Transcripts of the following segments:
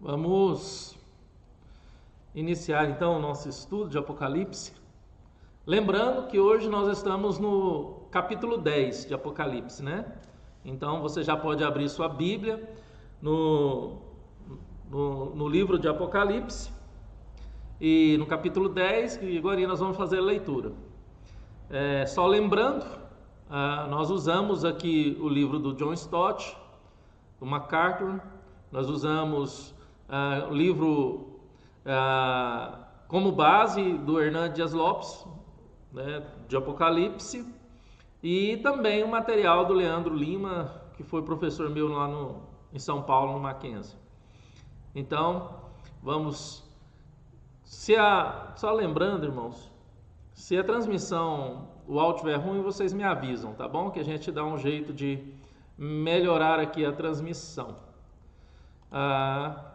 Vamos iniciar então o nosso estudo de Apocalipse. Lembrando que hoje nós estamos no capítulo 10 de Apocalipse, né? Então você já pode abrir sua Bíblia no livro de Apocalipse e no capítulo 10, que agora nós vamos fazer a leitura. Só lembrando, nós usamos aqui o livro do John Stott, do MacArthur, nós usamos o livro como base do Hernán Dias Lopes, né, de Apocalipse, e também o material do Leandro Lima, que foi professor meu lá em São Paulo, no Mackenzie. Então, vamos... Só lembrando, irmãos, se a transmissão, o áudio estiver ruim, vocês me avisam, tá bom? Que a gente dá um jeito de melhorar aqui a transmissão.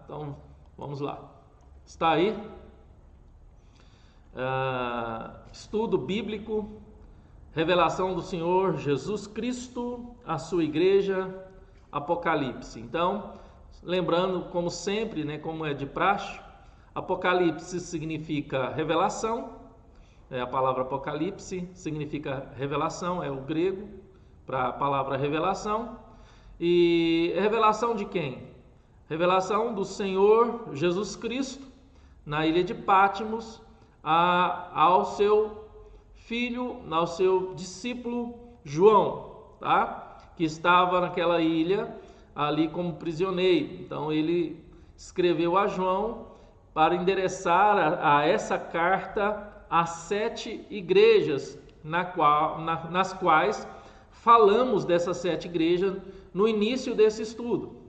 Então, vamos lá. Está aí? Estudo bíblico, revelação do Senhor Jesus Cristo, a sua igreja, Apocalipse. Então, lembrando, como sempre, né, como é de praxe, Apocalipse significa revelação, a palavra Apocalipse significa revelação, é o grego para a palavra revelação. E revelação de quem? Revelação do Senhor Jesus Cristo na ilha de Patmos ao seu filho, ao seu discípulo João, tá? Que estava naquela ilha ali como prisioneiro. Então ele escreveu a João para endereçar a essa carta às 7 igrejas, nas quais falamos dessas 7 igrejas no início desse estudo.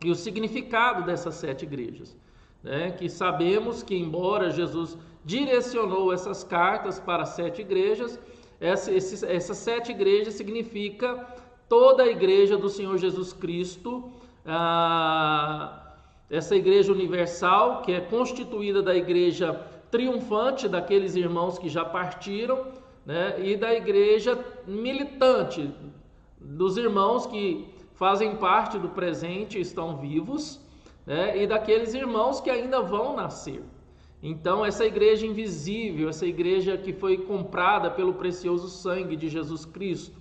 E o significado dessas 7 igrejas, né? Que sabemos que, embora Jesus direcionou essas cartas para 7 igrejas, essas 7 igrejas significa toda a igreja do Senhor Jesus Cristo, essa igreja universal, que é constituída da igreja triunfante, daqueles irmãos que já partiram, né? E da igreja militante, dos irmãos que fazem parte do presente e estão vivos, né? E daqueles irmãos que ainda vão nascer. Então, essa igreja invisível, essa igreja que foi comprada pelo precioso sangue de Jesus Cristo,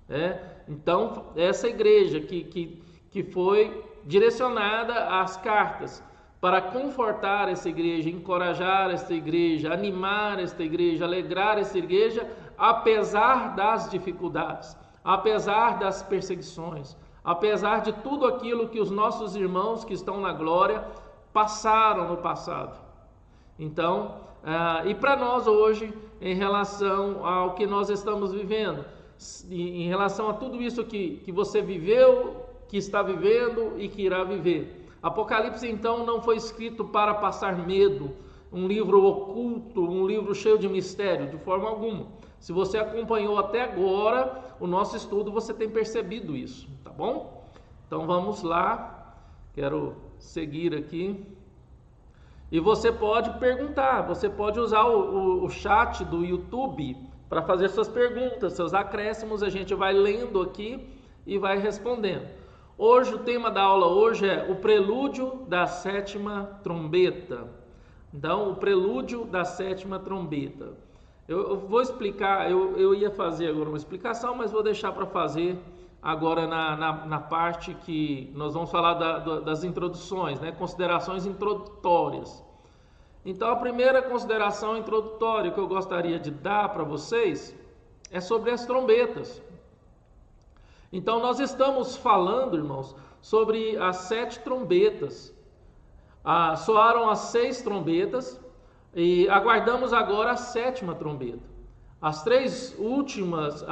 né? Então, essa igreja que foi direcionada às cartas para confortar essa igreja, encorajar essa igreja, animar essa igreja, alegrar essa igreja, apesar das dificuldades, apesar das perseguições, apesar de tudo aquilo que os nossos irmãos que estão na glória passaram no passado. Então, e para nós hoje, em relação ao que nós estamos vivendo, em relação a tudo isso que você viveu, que está vivendo e que irá viver. Apocalipse, então, não foi escrito para passar medo, um livro oculto, um livro cheio de mistério, de forma alguma. Se você acompanhou até agora o nosso estudo, você tem percebido isso, tá bom? Então vamos lá, quero seguir aqui. E você pode perguntar, você pode usar o chat do YouTube para fazer suas perguntas, seus acréscimos, a gente vai lendo aqui e vai respondendo. Hoje, o tema da aula hoje é o prelúdio da 7ª trombeta. Então, o prelúdio da 7ª trombeta. Eu vou explicar, eu ia fazer agora uma explicação, mas vou deixar para fazer agora na parte que nós vamos falar das introduções, né? Considerações introdutórias. Então, a primeira consideração introdutória que eu gostaria de dar para vocês é sobre as trombetas. Então, nós estamos falando, irmãos, sobre as 7 trombetas. Soaram as 6 trombetas e aguardamos agora a 7ª trombeta. As últimas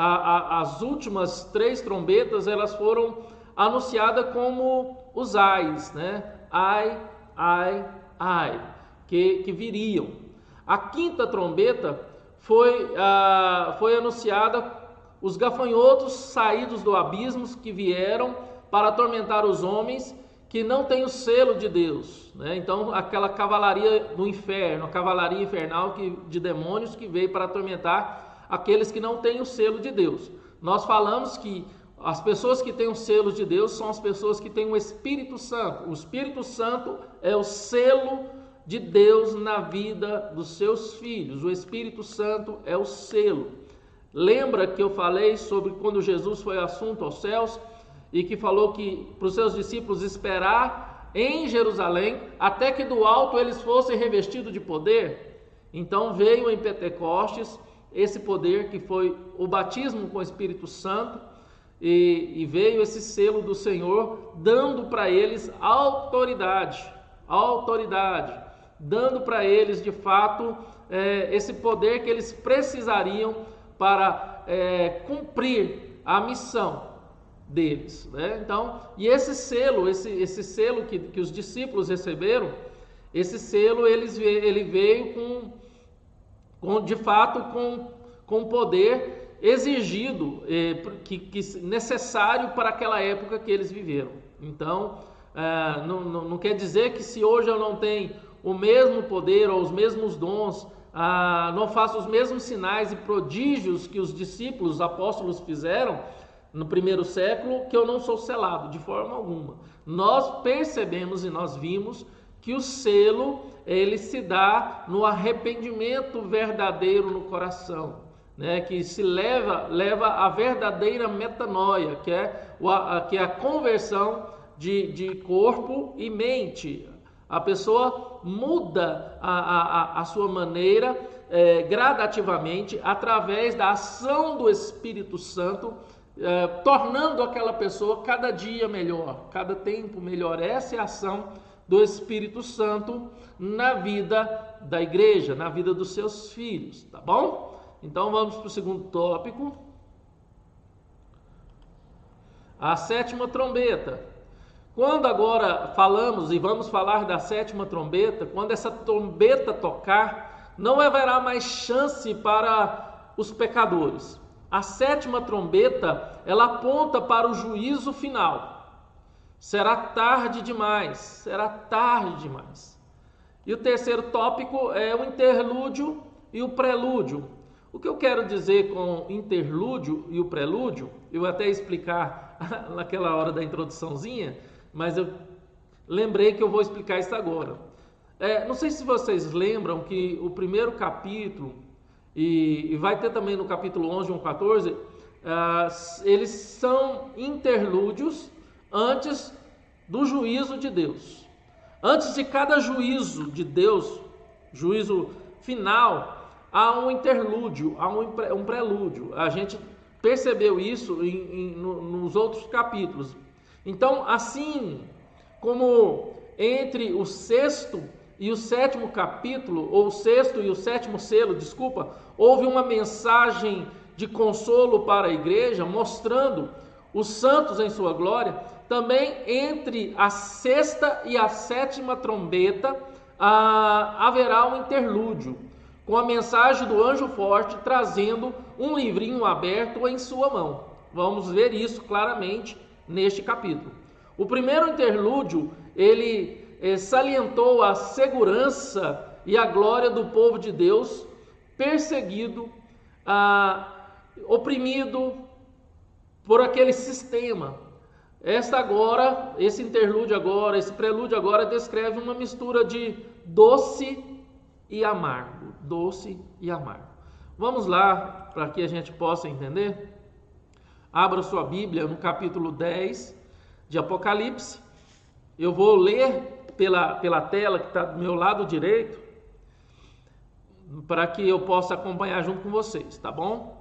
3 trombetas, elas foram anunciadas como os ais, né? Ai, ai, ai, que viriam. A 5ª trombeta foi anunciada os gafanhotos saídos do abismo que vieram para atormentar os homens que não têm o selo de Deus, né? Então, aquela cavalaria do inferno, a cavalaria infernal de demônios que veio para atormentar aqueles que não têm o selo de Deus. Nós falamos que as pessoas que têm os selos de Deus são as pessoas que têm o Espírito Santo. O Espírito Santo é o selo de Deus na vida dos seus filhos. O Espírito Santo é o selo. Lembra que eu falei sobre quando Jesus foi assunto aos céus e que falou que para os seus discípulos esperar em Jerusalém até que do alto eles fossem revestidos de poder? Então veio em Pentecostes esse poder que foi o batismo com o Espírito Santo, e veio esse selo do Senhor dando para eles autoridade, dando para eles de fato esse poder que eles precisariam para cumprir a missão deles, né? Então, e esse selo, esse selo que os discípulos receberam, esse selo ele veio de fato com poder exigido, que necessário para aquela época que eles viveram. Então, não quer dizer que se hoje eu não tenho o mesmo poder ou os mesmos dons, não faço os mesmos sinais e prodígios que os discípulos, os apóstolos fizeram no primeiro século, que eu não sou selado de forma alguma. Nós percebemos e nós vimos que o selo ele se dá no arrependimento verdadeiro no coração, né? Que se leva à verdadeira metanoia, que é a conversão de corpo e mente. A pessoa muda a sua maneira gradativamente através da ação do Espírito Santo, tornando aquela pessoa cada dia melhor, cada tempo melhor. Essa é a ação do Espírito Santo na vida da igreja, na vida dos seus filhos, tá bom? Então vamos para o segundo tópico. A sétima trombeta. Quando agora falamos e vamos falar da sétima trombeta, quando essa trombeta tocar, não haverá mais chance para os pecadores. A sétima trombeta, ela aponta para o juízo final. Será tarde demais, será tarde demais. E o terceiro tópico é o interlúdio e o prelúdio. O que eu quero dizer com interlúdio e o prelúdio, eu vou até explicar naquela hora da introduçãozinha, mas eu lembrei que eu vou explicar isso agora. Não sei se vocês lembram que o primeiro capítulo, e vai ter também no capítulo 11 e 14, eles são interlúdios antes do juízo de Deus. Antes de cada juízo de Deus, juízo final, há um interlúdio, há um prelúdio. A gente percebeu isso nos outros capítulos. Então, assim como entre o sexto e o sétimo capítulo, ou o sexto e o sétimo selo, desculpa, houve uma mensagem de consolo para a igreja, mostrando os santos em sua glória, também entre a sexta e a sétima trombeta haverá um interlúdio, com a mensagem do anjo forte trazendo um livrinho aberto em sua mão. Vamos ver isso claramente neste capítulo. O primeiro interlúdio, ele salientou a segurança e a glória do povo de Deus, perseguido, oprimido por aquele sistema. Esse interlúdio agora, esse prelúdio agora descreve uma mistura de doce e amargo. Doce e amargo. Vamos lá, para que a gente possa entender? Abra sua Bíblia no capítulo 10 de Apocalipse. Eu vou ler pela tela que está do meu lado direito, para que eu possa acompanhar junto com vocês, tá bom?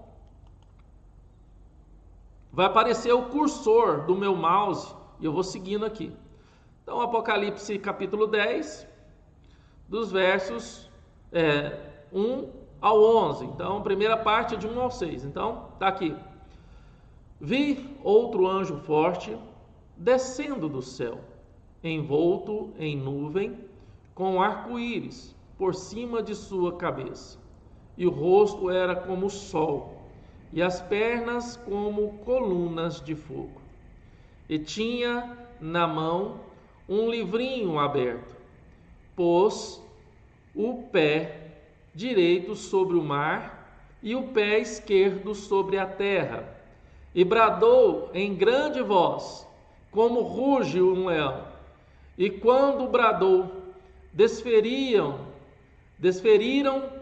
Vai aparecer o cursor do meu mouse e eu vou seguindo aqui. Então, Apocalipse capítulo 10, dos versos 1 ao 11. Então, primeira parte de 1 ao 6. Então, está aqui. Vi outro anjo forte descendo do céu, envolto em nuvem, com arco-íris por cima de sua cabeça. E o rosto era como o sol, e as pernas como colunas de fogo. E tinha na mão um livrinho aberto. Pôs o pé direito sobre o mar e o pé esquerdo sobre a terra. e bradou em grande voz, como ruge um leão. E quando bradou, desferiram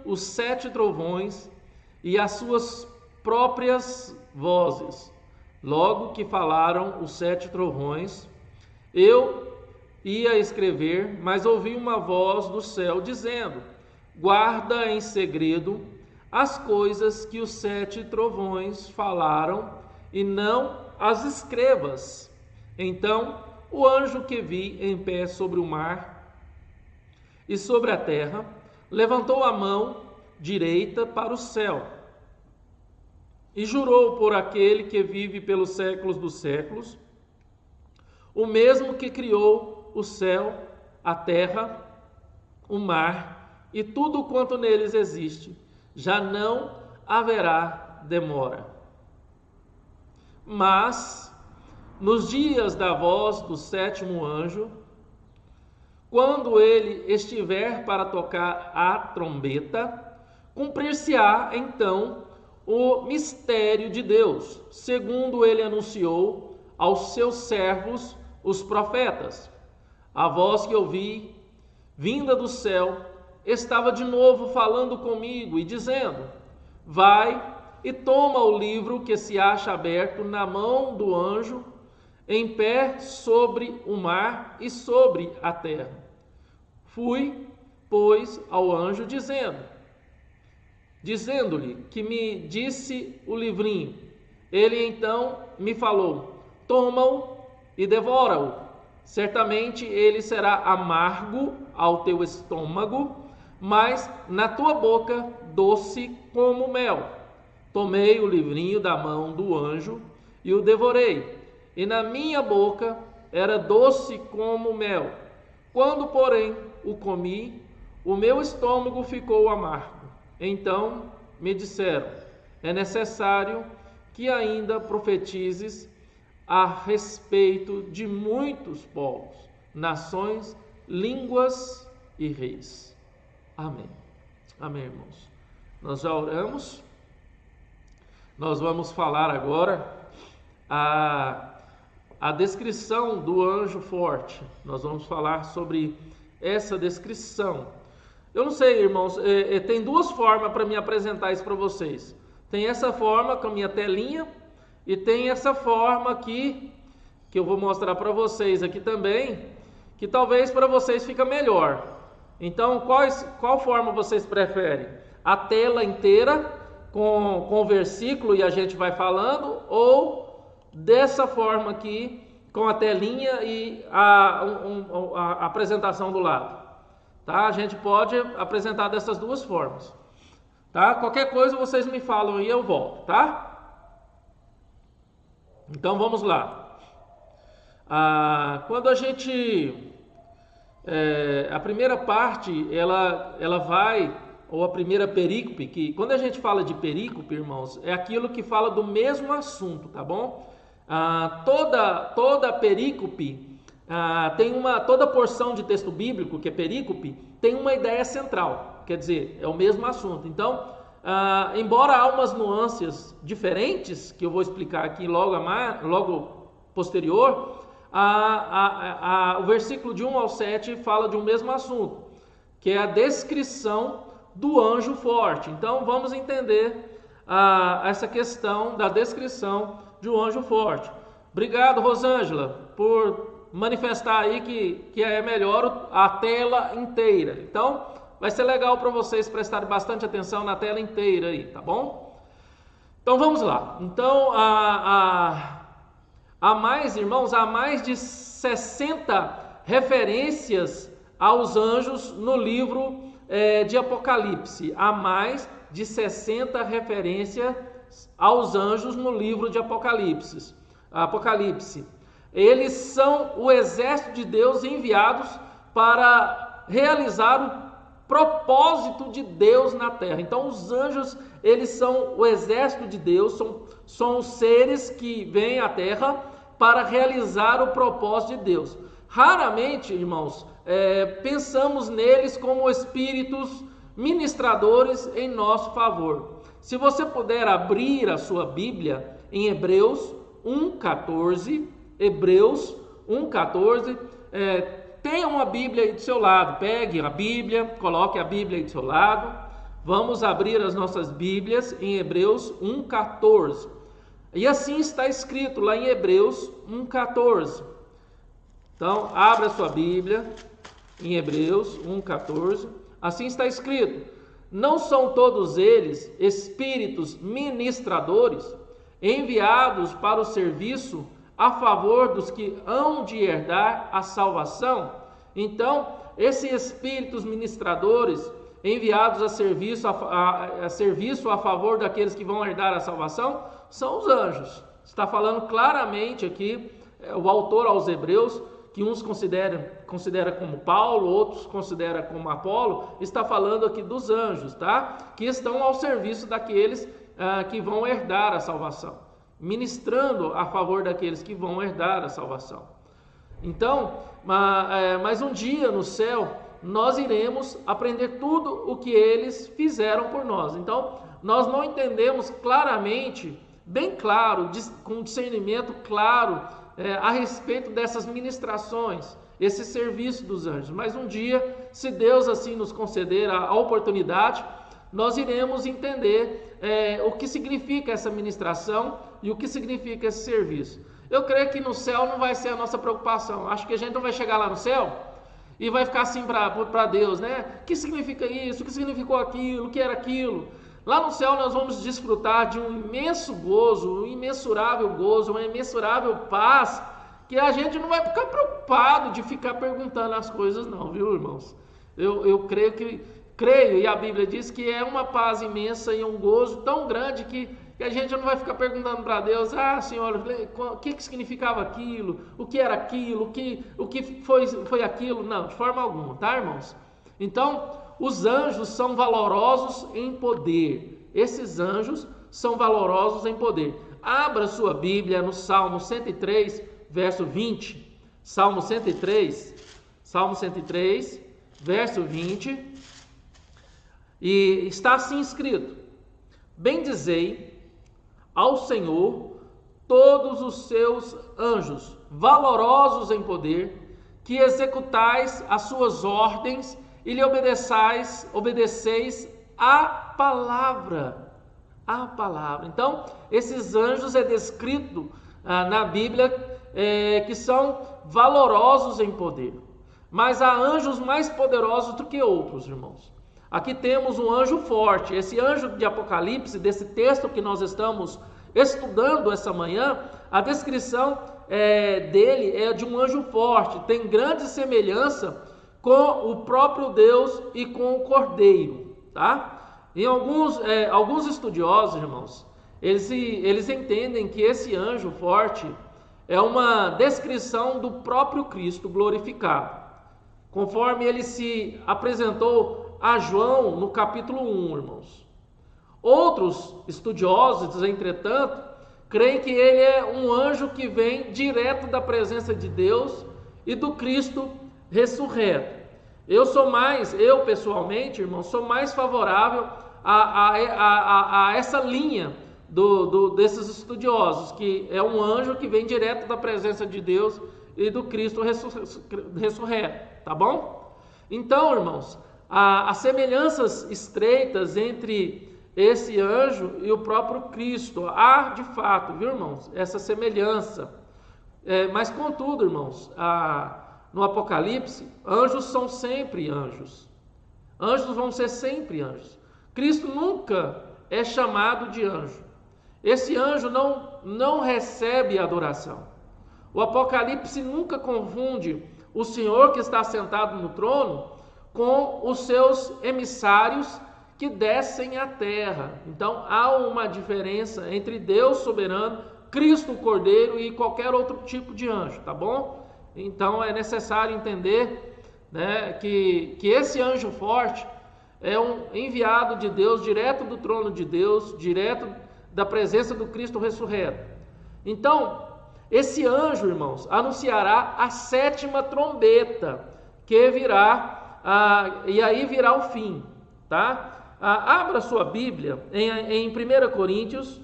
os 7 trovões e as suas próprias vozes. Logo que falaram os 7 trovões, eu ia escrever, mas ouvi uma voz do céu dizendo: guarda em segredo as coisas que os 7 trovões falaram e não as escrevas. Então o anjo que vi em pé sobre o mar e sobre a terra levantou a mão direita para o céu e jurou por aquele que vive pelos séculos dos séculos, o mesmo que criou o céu, a terra, o mar e tudo quanto neles existe, já não haverá demora. Mas nos dias da voz do 7º anjo, quando ele estiver para tocar a trombeta, cumprir-se-á então o mistério de Deus, segundo ele anunciou aos seus servos, os profetas. A voz que ouvi, vinda do céu, estava de novo falando comigo e dizendo: vai e toma o livro que se acha aberto na mão do anjo, em pé sobre o mar e sobre a terra. Fui, pois, ao anjo dizendo-lhe que me disse o livrinho. Ele então me falou: toma-o e devora-o. Certamente ele será amargo ao teu estômago, mas na tua boca doce como mel. Tomei o livrinho da mão do anjo e o devorei, e na minha boca era doce como mel. Quando, porém, o comi, o meu estômago ficou amargo. Então me disseram: é necessário que ainda profetizes a respeito de muitos povos, nações, línguas e reis. Amém. Amém, irmãos. Nós já oramos. Nós vamos falar agora a descrição do anjo forte. Nós vamos falar sobre essa descrição. Eu não sei, irmãos, tem 2 formas para me apresentar isso para vocês. Tem essa forma com a minha telinha e tem essa forma aqui, que eu vou mostrar para vocês aqui também, que talvez para vocês fica melhor. Então, qual forma vocês preferem? A tela inteira com o versículo e a gente vai falando, ou dessa forma aqui, com a telinha e a apresentação do lado? Tá? A gente pode apresentar dessas 2 formas. Tá? Qualquer coisa vocês me falam e eu volto, tá? Então vamos lá. Quando a gente... a primeira parte, ela vai... ou a primeira perícope, que quando a gente fala de perícope, irmãos, é aquilo que fala do mesmo assunto, tá bom? Toda perícope toda porção de texto bíblico que é perícope tem uma ideia central, quer dizer, é o mesmo assunto. Então, embora há umas nuances diferentes que eu vou explicar aqui logo posterior, o versículo de 1 ao 7 fala de um mesmo assunto, que é a descrição do anjo forte. Então vamos entender essa questão da descrição de um anjo forte. Obrigado, Rosângela, por manifestar aí que é melhor a tela inteira. Então vai ser legal para vocês prestarem bastante atenção na tela inteira aí, tá bom? Então vamos lá. Então há mais, irmãos, há mais de 60 referências aos anjos no livro de Apocalipse. Há mais de 60 referências aos anjos no livro de Apocalipse. Eles são o exército de Deus enviados para realizar o propósito de Deus na terra. Então os anjos, eles são o exército de Deus, são os seres que vêm à terra para realizar o propósito de Deus. Raramente, irmãos, pensamos neles como espíritos ministradores em nosso favor. Se você puder abrir a sua Bíblia em Hebreus 1,14. Hebreus 1,14. Tenha uma Bíblia aí do seu lado. Pegue a Bíblia, coloque a Bíblia aí do seu lado. Vamos abrir as nossas Bíblias em Hebreus 1,14. E assim está escrito lá em Hebreus 1,14. Então, abra a sua Bíblia em Hebreus 1,14. Assim está escrito: não são todos eles espíritos ministradores, enviados para o serviço a favor dos que hão de herdar a salvação? Então, esses espíritos ministradores enviados a serviço a favor daqueles que vão herdar a salvação são os anjos. Está falando claramente aqui o autor aos Hebreus, que uns considera como Paulo, outros considera como Apolo, está falando aqui dos anjos, tá? Que estão ao serviço daqueles que vão herdar a salvação, ministrando a favor daqueles que vão herdar a salvação. Então, mas um dia no céu nós iremos aprender tudo o que eles fizeram por nós. Então, nós não entendemos claramente, bem claro, com discernimento claro, a respeito dessas ministrações, esse serviço dos anjos. Mas um dia, se Deus assim nos conceder a oportunidade, nós iremos entender o que significa essa ministração e o que significa esse serviço. Eu creio que no céu não vai ser a nossa preocupação. Acho que a gente não vai chegar lá no céu e vai ficar assim para Deus, né? O que significa isso? O que significou aquilo? O que era aquilo? Lá no céu nós vamos desfrutar de um imenso gozo, um imensurável gozo, uma imensurável paz, que a gente não vai ficar preocupado de ficar perguntando as coisas não, viu, irmãos? Eu creio, e a Bíblia diz que é uma paz imensa e um gozo tão grande que a gente não vai ficar perguntando para Deus: Senhor, o que significava aquilo? O que era aquilo? O que foi aquilo? Não, de forma alguma, tá, irmãos? Então, os anjos são valorosos em poder. Esses anjos são valorosos em poder. Abra sua Bíblia no Salmo 103, verso 20. Salmo 103, verso 20. E está assim escrito: bendizei ao Senhor todos os seus anjos, valorosos em poder, que executais as suas ordens e lhe obedeceis a palavra. A palavra. Então, esses anjos é descrito na Bíblia que são valorosos em poder. Mas há anjos mais poderosos do que outros, irmãos. Aqui temos um anjo forte. Esse anjo de Apocalipse, desse texto que nós estamos estudando essa manhã, a descrição dele é de um anjo forte. Tem grande semelhança com o próprio Deus e com o Cordeiro, tá? Em alguns estudiosos, irmãos, eles entendem que esse anjo forte é uma descrição do próprio Cristo glorificado, conforme ele se apresentou a João no capítulo 1, irmãos. Outros estudiosos, entretanto, creem que ele é um anjo que vem direto da presença de Deus e do Cristo ressurreto. Eu pessoalmente, irmão, sou mais favorável a essa linha desses estudiosos, que é um anjo que vem direto da presença de Deus e do Cristo ressurreto, tá bom? Então, irmãos, há semelhanças estreitas entre esse anjo e o próprio Cristo. Há, de fato, viu, irmãos, essa semelhança. Mas, contudo, irmãos, no Apocalipse, anjos são sempre anjos. Anjos vão ser sempre anjos. Cristo nunca é chamado de anjo. Esse anjo não recebe adoração. O Apocalipse nunca confunde o Senhor que está sentado no trono com os seus emissários que descem à terra. Então há uma diferença entre Deus soberano, Cristo o Cordeiro e qualquer outro tipo de anjo, tá bom? Então é necessário entender, né, que esse anjo forte é um enviado de Deus, direto do trono de Deus, direto da presença do Cristo ressurreto. Então, esse anjo, irmãos, anunciará a 7ª trombeta, que virá, e aí virá o fim, tá? Abra sua Bíblia em 1 Coríntios,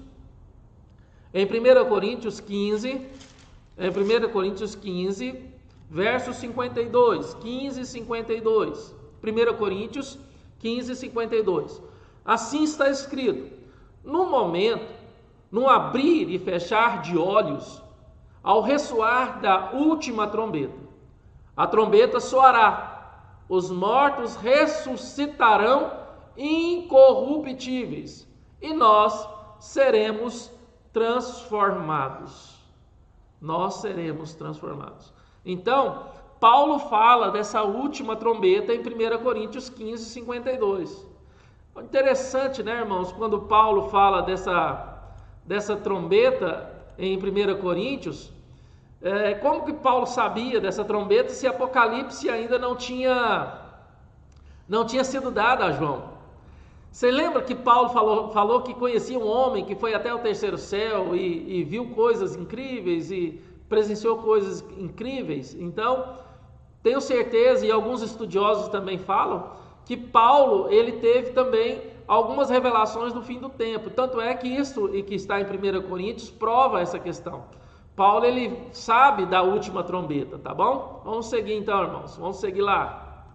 Em 1 Coríntios 15, verso 52, 15 e 52. 1 Coríntios 15 e 52. Assim está escrito: no momento, no abrir e fechar de olhos, ao ressoar da última trombeta, a trombeta soará, os mortos ressuscitarão incorruptíveis, e nós seremos transformados. Nós seremos transformados. Então, Paulo fala dessa última trombeta em 1 Coríntios 15, 52. Interessante, né, irmãos, quando Paulo fala dessa trombeta em 1 Coríntios, como que Paulo sabia dessa trombeta se Apocalipse ainda não tinha sido dado a João? Você lembra que Paulo falou que conhecia um homem que foi até o terceiro céu e viu coisas incríveis e presenciou coisas incríveis? Então, tenho certeza, e alguns estudiosos também falam, que Paulo ele teve também algumas revelações no fim do tempo. Tanto é que isso e que está em 1 Coríntios prova essa questão. Paulo ele sabe da última trombeta, tá bom? Vamos seguir então, irmãos. Vamos seguir lá.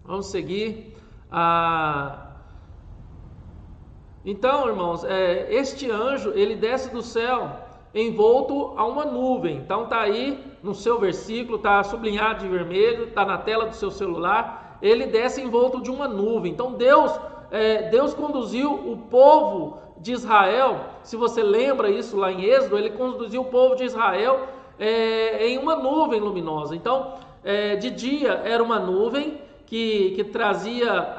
Vamos seguir. Então, irmãos, este anjo ele desce do céu envolto a uma nuvem. Então tá aí no seu versículo, tá sublinhado de vermelho, tá na tela do seu celular. Ele desce envolto de uma nuvem. Então Deus conduziu o povo de Israel. Se você lembra isso lá em Êxodo, ele conduziu o povo de Israel em uma nuvem luminosa. Então, de dia era uma nuvem que trazia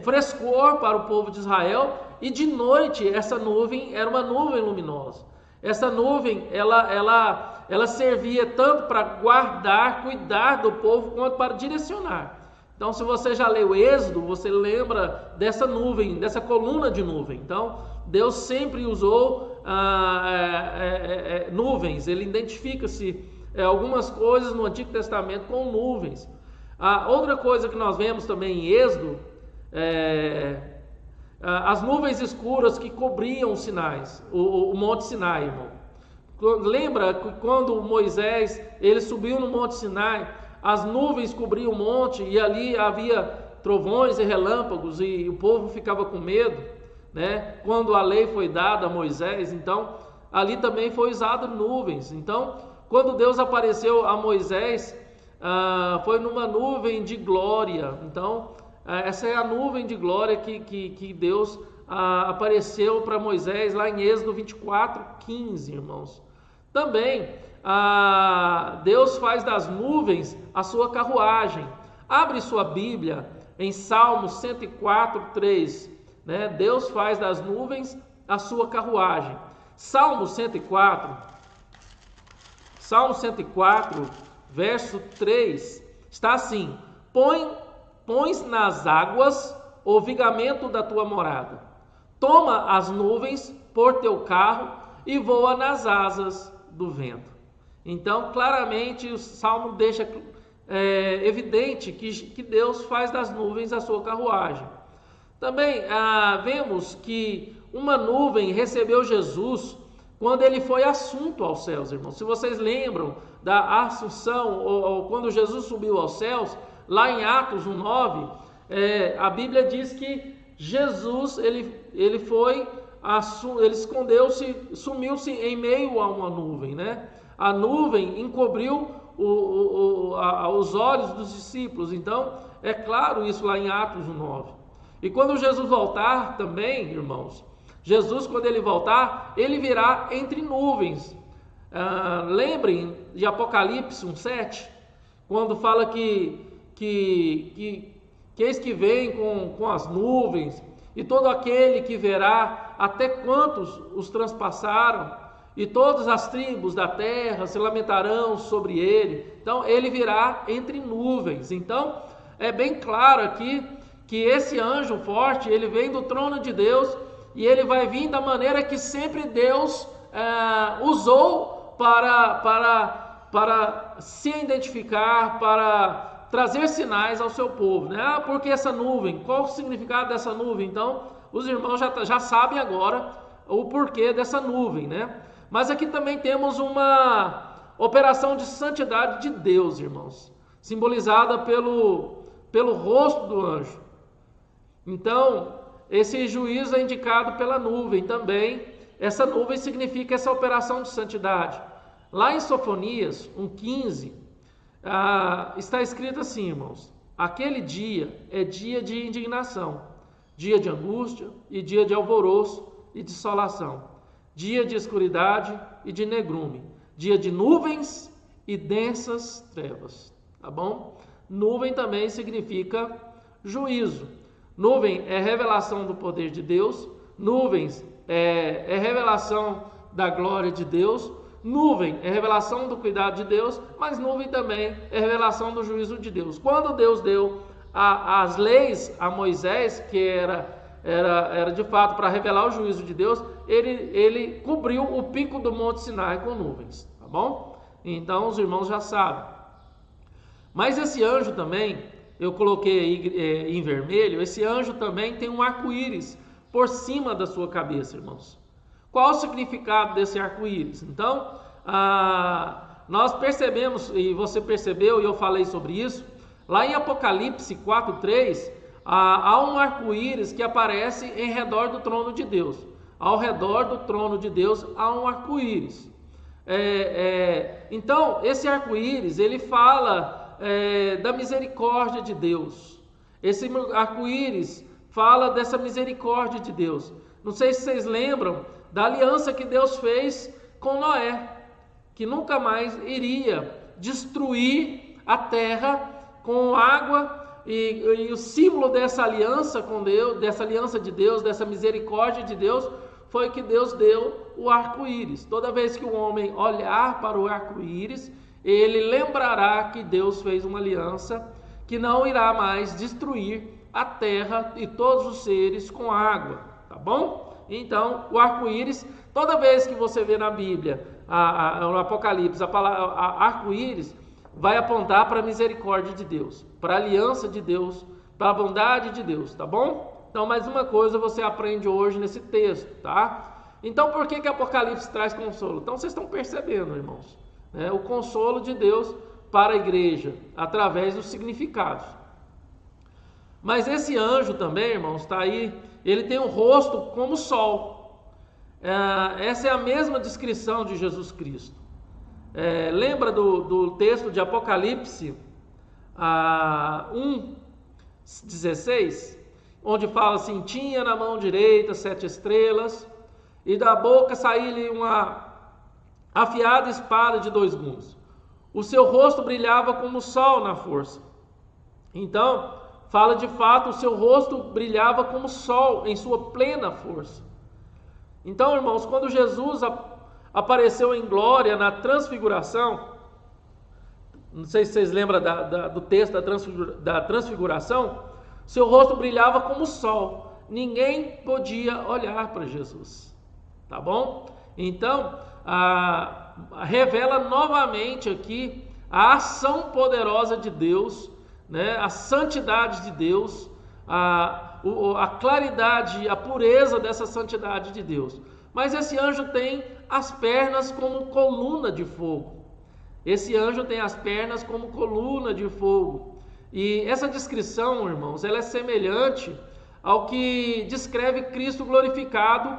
frescor para o povo de Israel, e de noite essa nuvem era uma nuvem luminosa. Essa nuvem ela servia tanto para guardar, cuidar do povo, quanto para direcionar. Então, se você já leu Êxodo, você lembra dessa nuvem, dessa coluna de nuvem. Então, Deus sempre usou nuvens. Ele identifica-se algumas coisas no Antigo Testamento com nuvens. Outra coisa que nós vemos também em Êxodo, as nuvens escuras que cobriam os Sinais, o Monte Sinai, irmão. Lembra quando Moisés ele subiu no Monte Sinai, as nuvens cobriam o monte e ali havia trovões e relâmpagos e o povo ficava com medo, né? Quando a lei foi dada a Moisés, então ali também foi usado nuvens. Então, quando Deus apareceu a Moisés, foi numa nuvem de glória. Então, essa é a nuvem de glória que Deus apareceu para Moisés lá em Êxodo 24, 15, irmãos. Também Deus faz das nuvens a sua carruagem. Abre sua Bíblia em Salmos 104, 3. Né? Deus faz das nuvens a sua carruagem. Salmo 104, verso 3, está assim: Pões nas águas o vigamento da tua morada. Toma as nuvens por teu carro e voa nas asas do vento. Então, claramente, o Salmo deixa evidente que Deus faz das nuvens a sua carruagem. Também vemos que uma nuvem recebeu Jesus quando ele foi assunto aos céus, irmãos. Se vocês lembram da assunção, ou quando Jesus subiu aos céus, lá em Atos 1:9, a Bíblia diz que Jesus ele escondeu-se, sumiu-se em meio a uma nuvem, né? A nuvem encobriu os olhos dos discípulos. Então, é claro isso lá em Atos 1:9. E quando Jesus voltar também, irmãos, Jesus, quando ele voltar, ele virá entre nuvens. Lembrem de Apocalipse 1:7, quando fala que eis que vem com as nuvens, e todo aquele que verá até quantos os transpassaram, e todas as tribos da terra se lamentarão sobre ele. Então, ele virá entre nuvens. Então, é bem claro aqui que esse anjo forte, ele vem do trono de Deus, e ele vai vir da maneira que sempre Deus usou para se identificar, trazer sinais ao seu povo, né? Ah, por que essa nuvem? Qual o significado dessa nuvem? Então, os irmãos já sabem agora o porquê dessa nuvem, né? Mas aqui também temos uma operação de santidade de Deus, irmãos, simbolizada pelo rosto do anjo. Então, esse juízo é indicado pela nuvem também. Essa nuvem significa essa operação de santidade. Lá em Sofonias 1,15, está escrito assim, irmãos: aquele dia é dia de indignação, dia de angústia e dia de alvoroço e dissolação, dia de escuridade e de negrume, dia de nuvens e densas trevas. Tá bom? Nuvem também significa juízo. Nuvem é revelação do poder de Deus, nuvens é revelação da glória de Deus, nuvem é revelação do cuidado de Deus, mas nuvem também é revelação do juízo de Deus. Quando Deus deu as leis a Moisés, que era de fato para revelar o juízo de Deus, ele cobriu o pico do Monte Sinai com nuvens, tá bom? Então os irmãos já sabem. Mas esse anjo também, eu coloquei em vermelho, esse anjo também tem um arco-íris por cima da sua cabeça, irmãos. Qual o significado desse arco-íris? Então, nós percebemos, e você percebeu, e eu falei sobre isso, lá em Apocalipse 4,3, há um arco-íris que aparece em redor do trono de Deus. Ao redor do trono de Deus há um arco-íris. Então, esse arco-íris, ele fala da misericórdia de Deus. Esse arco-íris fala dessa misericórdia de Deus. Não sei se vocês lembram da aliança que Deus fez com Noé, que nunca mais iria destruir a terra com água, e o símbolo dessa aliança com Deus, dessa aliança de Deus, dessa misericórdia de Deus, foi que Deus deu o arco-íris. Toda vez que o homem olhar para o arco-íris, ele lembrará que Deus fez uma aliança que não irá mais destruir a terra e todos os seres com água, tá bom? Então, o arco-íris, toda vez que você vê na Bíblia, no Apocalipse, a palavra arco-íris vai apontar para a misericórdia de Deus, para a aliança de Deus, para a bondade de Deus, tá bom? Então, mais uma coisa você aprende hoje nesse texto, tá? Então, por que Apocalipse traz consolo? Então, vocês estão percebendo, irmãos, o consolo de Deus para a igreja, através dos significados. Mas esse anjo também, irmãos, está aí, ele tem um rosto como o sol. Essa é a mesma descrição de Jesus Cristo. Lembra do texto de Apocalipse 1:16, onde fala assim: tinha na mão direita 7 estrelas, e da boca saía-lhe uma afiada espada de 2 gumes. O seu rosto brilhava como o sol na força. Então, fala de fato, o seu rosto brilhava como o sol em sua plena força. Então, irmãos, quando Jesus apareceu em glória na transfiguração, não sei se vocês lembram do texto da transfiguração, seu rosto brilhava como o sol. Ninguém podia olhar para Jesus, tá bom? Então, revela novamente aqui a ação poderosa de Deus, né? A santidade de Deus, a claridade, a pureza dessa santidade de Deus. Mas esse anjo tem as pernas como coluna de fogo. Esse anjo tem as pernas como coluna de fogo. E essa descrição, irmãos, ela é semelhante ao que descreve Cristo glorificado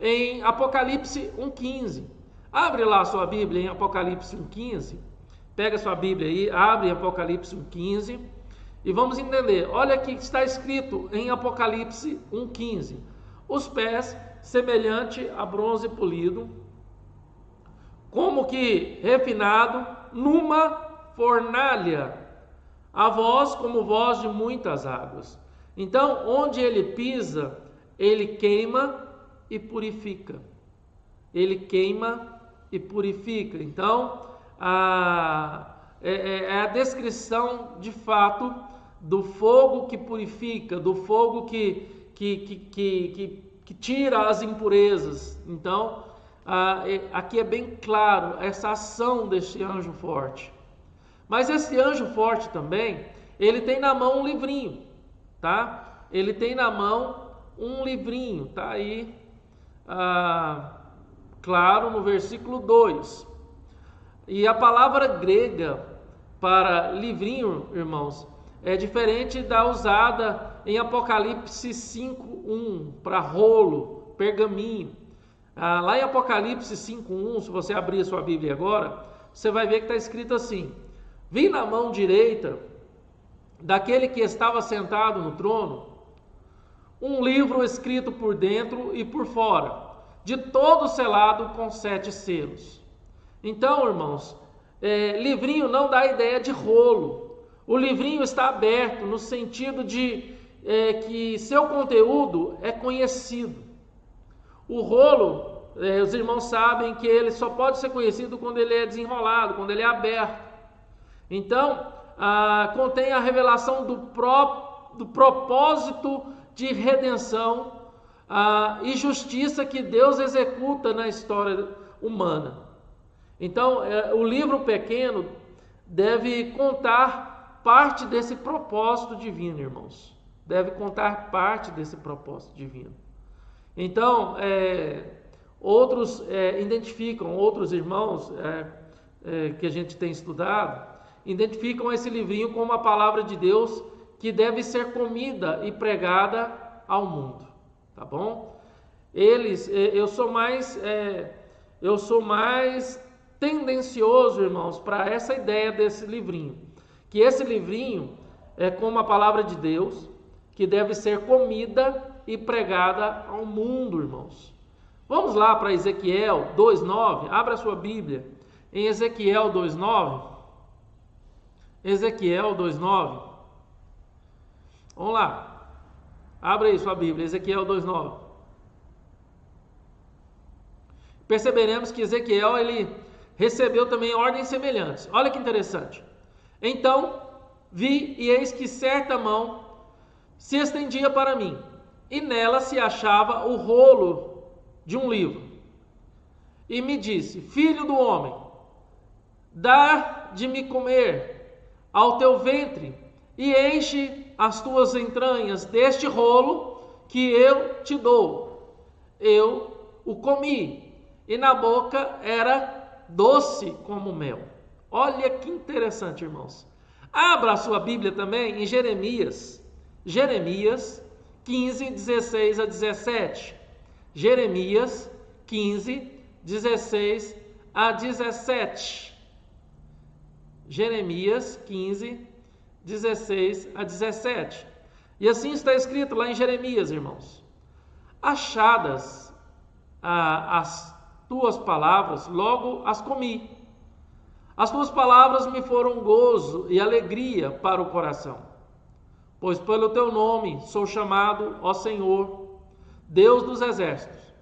em Apocalipse 1:15. Abre lá a sua Bíblia em Apocalipse 1:15. Pega a sua Bíblia aí, abre Apocalipse 1:15 e vamos entender. Olha aqui que está escrito em Apocalipse 1:15. Os pés semelhante a bronze polido, como que refinado numa fornalha, a voz como voz de muitas águas. Então, onde ele pisa, ele queima e purifica. Ele queima e purifica. Então, é a descrição de fato do fogo que purifica, do fogo que tira as impurezas. Então, aqui é bem claro essa ação deste anjo forte. Mas esse anjo forte também, ele tem na mão um livrinho, tá? Ele tem na mão um livrinho, tá aí, claro, no versículo 2. E a palavra grega para livrinho, irmãos, é diferente da usada em Apocalipse 5:1, para rolo, pergaminho. Lá em Apocalipse 5:1, se você abrir a sua Bíblia agora, você vai ver que está escrito assim: vi na mão direita daquele que estava sentado no trono um livro escrito por dentro e por fora, de todo selado com 7 selos. Então, irmãos, livrinho não dá ideia de rolo. O livrinho está aberto no sentido de que seu conteúdo é conhecido. O rolo, os irmãos sabem que ele só pode ser conhecido quando ele é desenrolado, quando ele é aberto. Então, contém a revelação do propósito de redenção e justiça que Deus executa na história humana. Então, o livro pequeno deve contar parte desse propósito divino, irmãos. Deve contar parte desse propósito divino. Então, outros identificam, outros irmãos que a gente tem estudado, identificam esse livrinho como a palavra de Deus que deve ser comida e pregada ao mundo, tá bom? Eu sou mais tendencioso, irmãos, para essa ideia desse livrinho, que esse livrinho é como a palavra de Deus, que deve ser comida e pregada ao mundo, irmãos. Vamos lá para Ezequiel 2:9, abra a sua Bíblia, em Ezequiel 2:9, Ezequiel 2:9, vamos lá, abra aí sua Bíblia, Ezequiel 2:9. Perceberemos que Ezequiel, ele recebeu também ordens semelhantes. Olha que interessante. Então vi, e eis que certa mão se estendia para mim, e nela se achava o rolo de um livro. E me disse: filho do homem, dá de me comer ao teu ventre, e enche as tuas entranhas deste rolo que eu te dou. Eu o comi, e na boca era doce como mel. Olha que interessante, irmãos. Abra a sua Bíblia também em Jeremias 15, 16 a 17. Jeremias 15, 16 a 17. Jeremias 15, 16 a 17. E assim está escrito lá em Jeremias, irmãos: achadas as tuas palavras, logo as comi. As tuas palavras me foram gozo e alegria para o coração, pois pelo teu nome sou chamado, ó Senhor, Deus dos exércitos.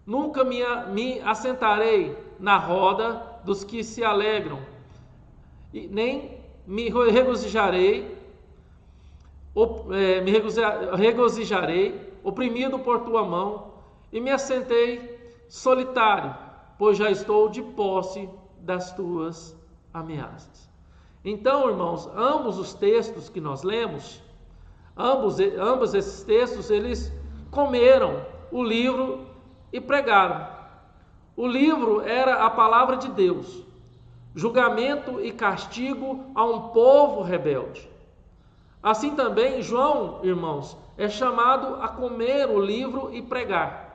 Nunca me assentarei na roda dos que se alegram, e nem me regozijarei, oprimido por tua mão, e me assentei solitário, pois já estou de posse das tuas ameaças. Então, irmãos, ambos os textos que nós lemos, ambos esses textos, eles comeram o livro e pregaram. O livro era a palavra de Deus, julgamento e castigo a um povo rebelde. Assim também João, irmãos, é chamado a comer o livro e pregar.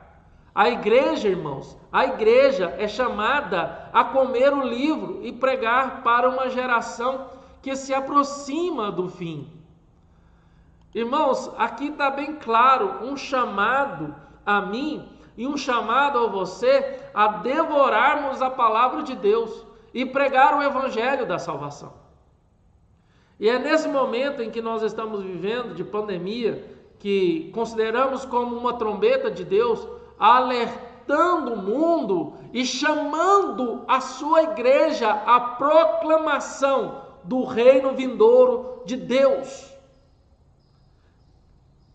A igreja, irmãos, a igreja é chamada a comer o livro e pregar para uma geração que se aproxima do fim. Irmãos, aqui está bem claro um chamado a mim e um chamado a você a devorarmos a palavra de Deus e pregar o evangelho da salvação. E é nesse momento em que nós estamos vivendo de pandemia, que consideramos como uma trombeta de Deus, alertando o mundo e chamando a sua igreja à proclamação do reino vindouro de Deus.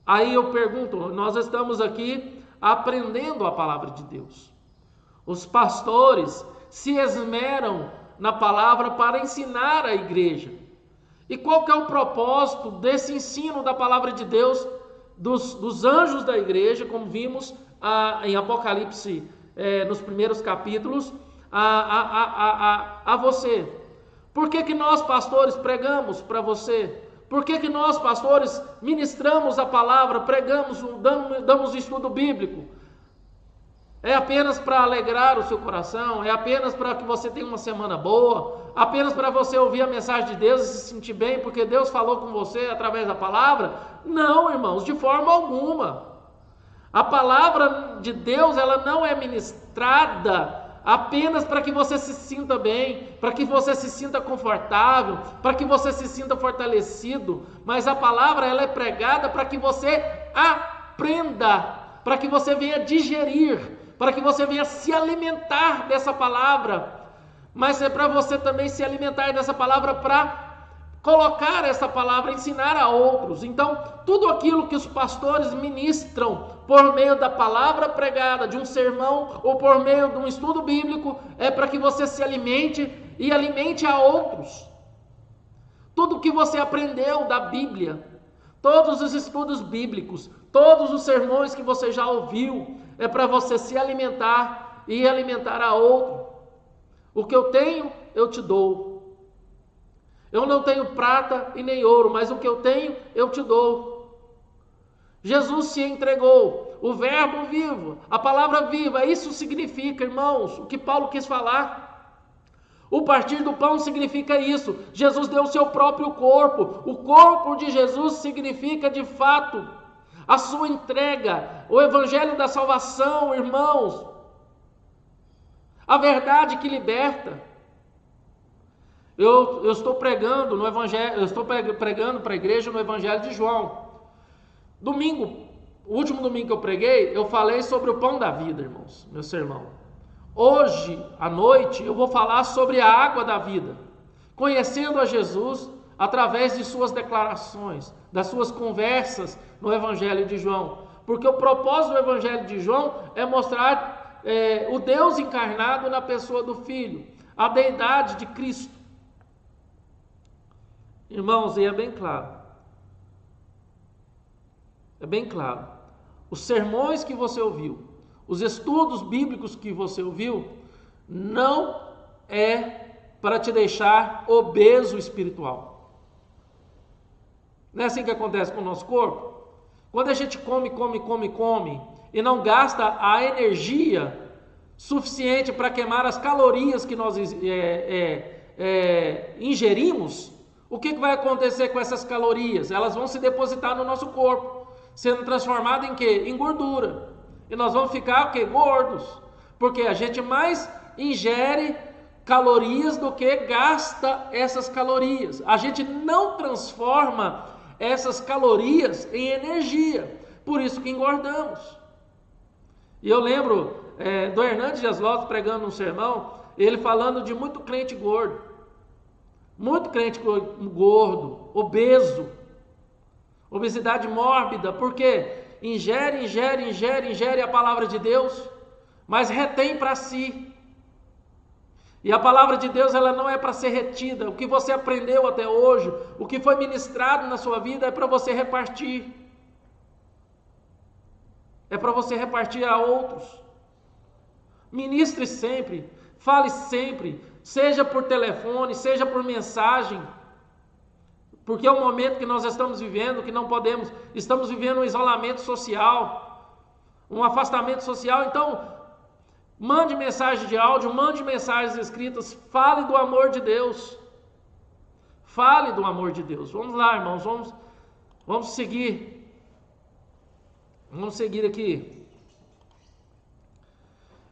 Aí eu pergunto, nós estamos aqui aprendendo a palavra de Deus. Os pastores se esmeram na palavra para ensinar a igreja. E qual que é o propósito desse ensino da palavra de Deus, dos anjos da igreja, como vimos em Apocalipse, nos primeiros capítulos, a você? Por que nós, pastores, pregamos para você? Por que nós, pastores, ministramos a palavra, pregamos, damos estudo bíblico? É apenas para alegrar o seu coração? É apenas para que você tenha uma semana boa? Apenas para você ouvir a mensagem de Deus e se sentir bem porque Deus falou com você através da palavra? Não, irmãos, de forma alguma. A palavra de Deus, ela não é ministrada apenas para que você se sinta bem, para que você se sinta confortável, para que você se sinta fortalecido, mas a palavra, ela é pregada para que você aprenda, para que você venha digerir, para que você venha se alimentar dessa palavra, mas é para você também se alimentar dessa palavra para colocar essa palavra, ensinar a outros. Então, tudo aquilo que os pastores ministram por meio da palavra pregada, de um sermão ou por meio de um estudo bíblico, é para que você se alimente e alimente a outros. Tudo que você aprendeu da Bíblia, todos os estudos bíblicos, todos os sermões que você já ouviu, é para você se alimentar e alimentar a outro. O que eu tenho, eu te dou. Eu não tenho prata e nem ouro, mas o que eu tenho, eu te dou. Jesus se entregou, o verbo vivo, a palavra viva, isso significa, irmãos, o que Paulo quis falar. O partir do pão significa isso. Jesus deu o seu próprio corpo. O corpo de Jesus significa, de fato, a sua entrega, o evangelho da salvação, irmãos. A verdade que liberta. Eu estou pregando no evangelho, eu estou pregando para a igreja no evangelho de João. Domingo, o último domingo que eu preguei, eu falei sobre o pão da vida, irmãos, meu sermão. Hoje, à noite, eu vou falar sobre a água da vida, conhecendo a Jesus através de suas declarações, das suas conversas no evangelho de João. Porque o propósito do evangelho de João é mostrar o Deus encarnado na pessoa do Filho, a deidade de Cristo. Irmãos, e é bem claro, os sermões que você ouviu, os estudos bíblicos que você ouviu, não é para te deixar obeso espiritual. Não é assim que acontece com o nosso corpo? Quando a gente come e não gasta a energia suficiente para queimar as calorias que nós ingerimos, o que vai acontecer com essas calorias? Elas vão se depositar no nosso corpo, sendo transformadas em quê? Em gordura. E nós vamos ficar o quê? Gordos. Porque a gente mais ingere calorias do que gasta essas calorias. A gente não transforma essas calorias em energia. Por isso que engordamos. E eu lembro do Hernandes Dias Lopes pregando um sermão, ele falando de muito crente gordo. Muito crente gordo, obeso, obesidade mórbida, porque ingere a palavra de Deus, mas retém para si. E a palavra de Deus, ela não é para ser retida. O que você aprendeu até hoje, o que foi ministrado na sua vida, é para você repartir. É para você repartir a outros. Ministre sempre, fale sempre, seja por telefone, seja por mensagem, porque é o momento que nós estamos vivendo, que não podemos, estamos vivendo um isolamento social, um afastamento social. Então, mande mensagem de áudio, mande mensagens escritas, fale do amor de Deus, fale do amor de Deus. Vamos lá, irmãos, vamos seguir aqui.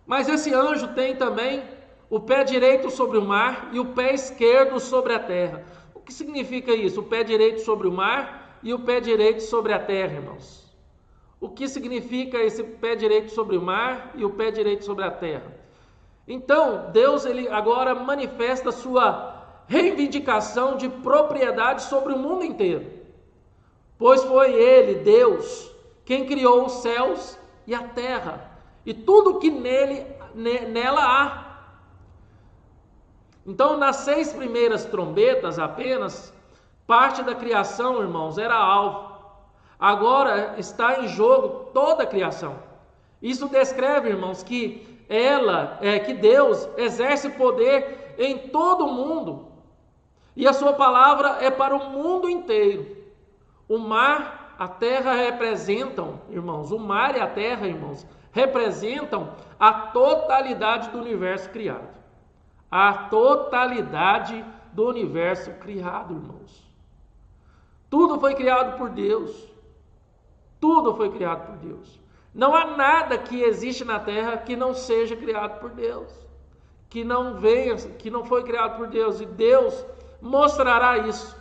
Mas esse anjo tem também o pé direito sobre o mar e o pé esquerdo sobre a terra. O que significa isso? O pé direito sobre o mar e o pé direito sobre a terra, irmãos. O que significa esse pé direito sobre o mar e o pé direito sobre a terra? Então, Deus ele agora manifesta sua reivindicação de propriedade sobre o mundo inteiro. Pois foi Ele, Deus, quem criou os céus e a terra e tudo que nela há. Então, nas 6 primeiras trombetas apenas, Parte da criação, irmãos, era alvo. Agora está em jogo toda a criação. Isso descreve, irmãos, que que Deus exerce poder em todo o mundo. E a sua palavra é para o mundo inteiro. O mar, a terra representam, irmãos, o mar e a terra, irmãos, representam a totalidade do universo criado. A totalidade do universo criado, irmãos. Tudo foi criado por Deus. Tudo foi criado por Deus. Não há nada que existe na terra que não seja criado por Deus. Que não foi criado por Deus. E Deus mostrará isso.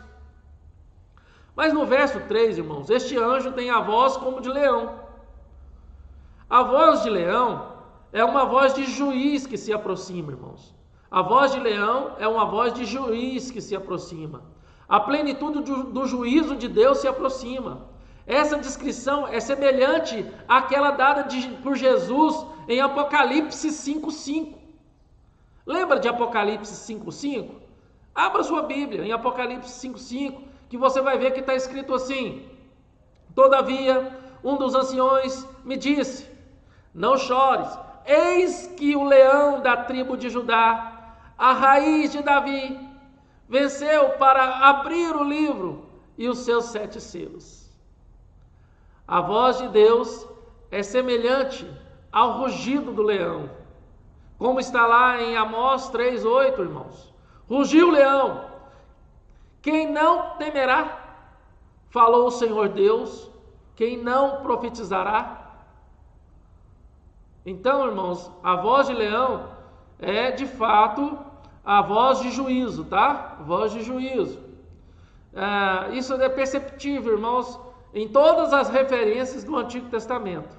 Mas no verso 3, irmãos, este anjo tem a voz como de leão. A voz de leão é uma voz de juiz que se aproxima, irmãos. A voz de leão é uma voz de juiz que se aproxima. A plenitude do juízo de Deus se aproxima. Essa descrição é semelhante àquela dada por Jesus em Apocalipse 5:5. Lembra de Apocalipse 5:5? Abra sua Bíblia em Apocalipse 5:5, que você vai ver que está escrito assim: todavia, um dos anciões me disse: não chores, eis que o leão da tribo de Judá, a raiz de Davi, venceu para abrir o livro e os seus 7 selos. A voz de Deus é semelhante ao rugido do leão, como está lá em Amós 3:8, irmãos. Rugiu o leão, quem não temerá? Falou o Senhor Deus, quem não profetizará? Então, irmãos, a voz de leão é de fato a voz de juízo, tá? Voz de juízo. Isso é perceptível, irmãos, em todas as referências do Antigo Testamento.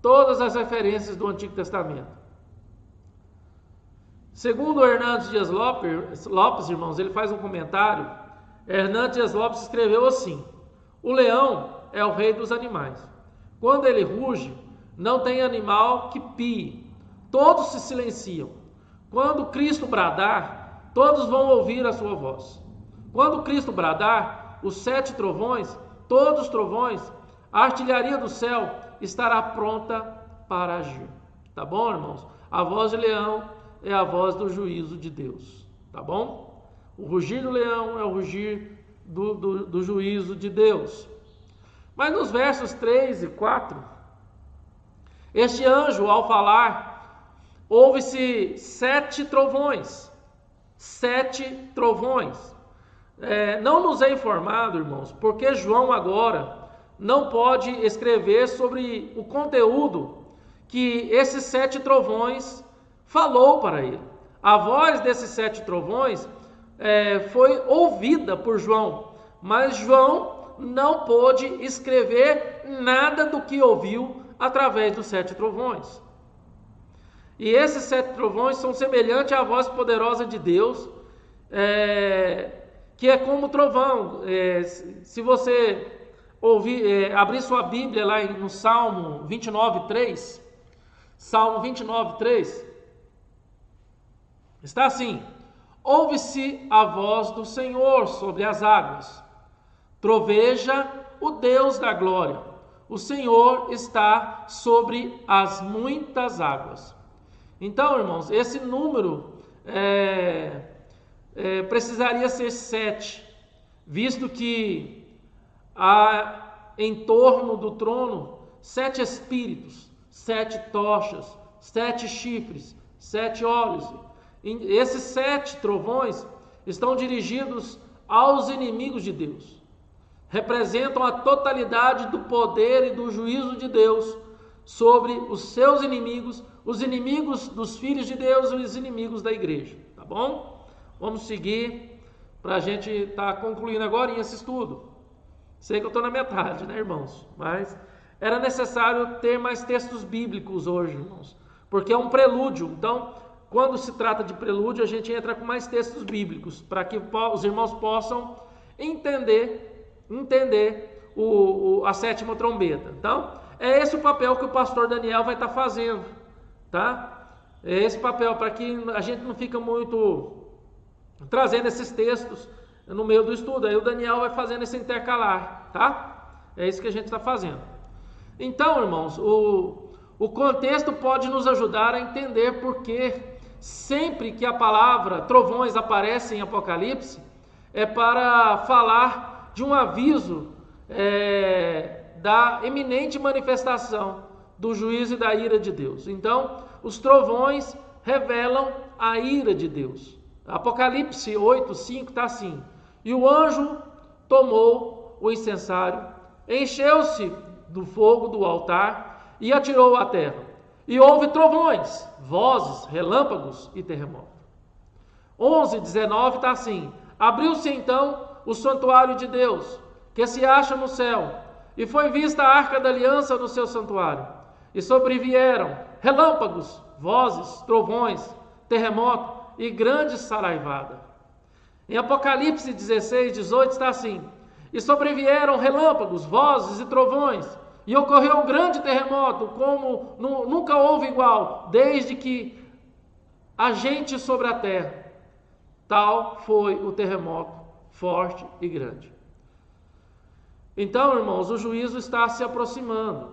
Todas as referências do Antigo Testamento. Segundo Hernandes Dias Lopes, irmãos, ele faz um comentário. Hernandes Dias Lopes escreveu assim: o leão é o rei dos animais. Quando ele ruge, não tem animal que pie. Todos se silenciam. Quando Cristo bradar, todos vão ouvir a sua voz. Quando Cristo bradar, os 7 trovões, todos os trovões, a artilharia do céu estará pronta para agir. Tá bom, irmãos? A voz de leão é a voz do juízo de Deus. Tá bom? O rugir do leão é o rugir do juízo de Deus. Mas nos versos 3 e 4, este anjo, ao falar, houve-se 7 trovões. 7 trovões. Não nos é informado, irmãos, porque João agora não pode escrever sobre o conteúdo que esses 7 trovões falou para ele. A voz desses 7 trovões foi ouvida por João, mas João não pôde escrever nada do que ouviu através dos 7 trovões. E esses 7 trovões são semelhantes à voz poderosa de Deus, que é como trovão. Se você abrir sua Bíblia lá no Salmo 29:3, Salmo 29:3, está assim: ouve-se a voz do Senhor sobre as águas, troveja o Deus da glória, o Senhor está sobre as muitas águas. Então, irmãos, esse número precisaria ser 7, visto que há em torno do trono 7 espíritos, 7 tochas, 7 chifres, 7 olhos. Esses 7 trovões estão dirigidos aos inimigos de Deus. Representam a totalidade do poder e do juízo de Deus sobre os seus inimigos, os inimigos dos filhos de Deus e os inimigos da igreja. Tá bom? Vamos seguir para a gente estar concluindo agora esse estudo. Sei que eu estou na metade, né, irmãos? Mas era necessário ter mais textos bíblicos hoje, irmãos, porque é um prelúdio. Então, quando se trata de prelúdio, a gente entra com mais textos bíblicos, para que os irmãos possam entender a 7ª trombeta. Então, é esse o papel que o pastor Daniel vai estar fazendo, tá? É esse papel, para que a gente não fica muito trazendo esses textos no meio do estudo. Aí o Daniel vai fazendo esse intercalar, tá? É isso que a gente está fazendo. Então, irmãos, o contexto pode nos ajudar a entender porque sempre que a palavra trovões aparece em Apocalipse, é para falar de um aviso da iminente manifestação do juízo e da ira de Deus. Então, os trovões revelam a ira de Deus. Apocalipse 8:5 está assim: e o anjo tomou o incensário, encheu-se do fogo do altar e atirou à terra. E houve trovões, vozes, relâmpagos e terremoto. 11:19 está assim: abriu-se então o santuário de Deus, que se acha no céu, e foi vista a arca da aliança no seu santuário. E sobrevieram relâmpagos, vozes, trovões, terremoto e grande saraivada. Em Apocalipse 16:18 está assim: e sobrevieram relâmpagos, vozes e trovões, e ocorreu um grande terremoto, como nunca houve igual, desde que há gente sobre a terra. Tal foi o terremoto, forte e grande. Então, irmãos, o juízo está se aproximando,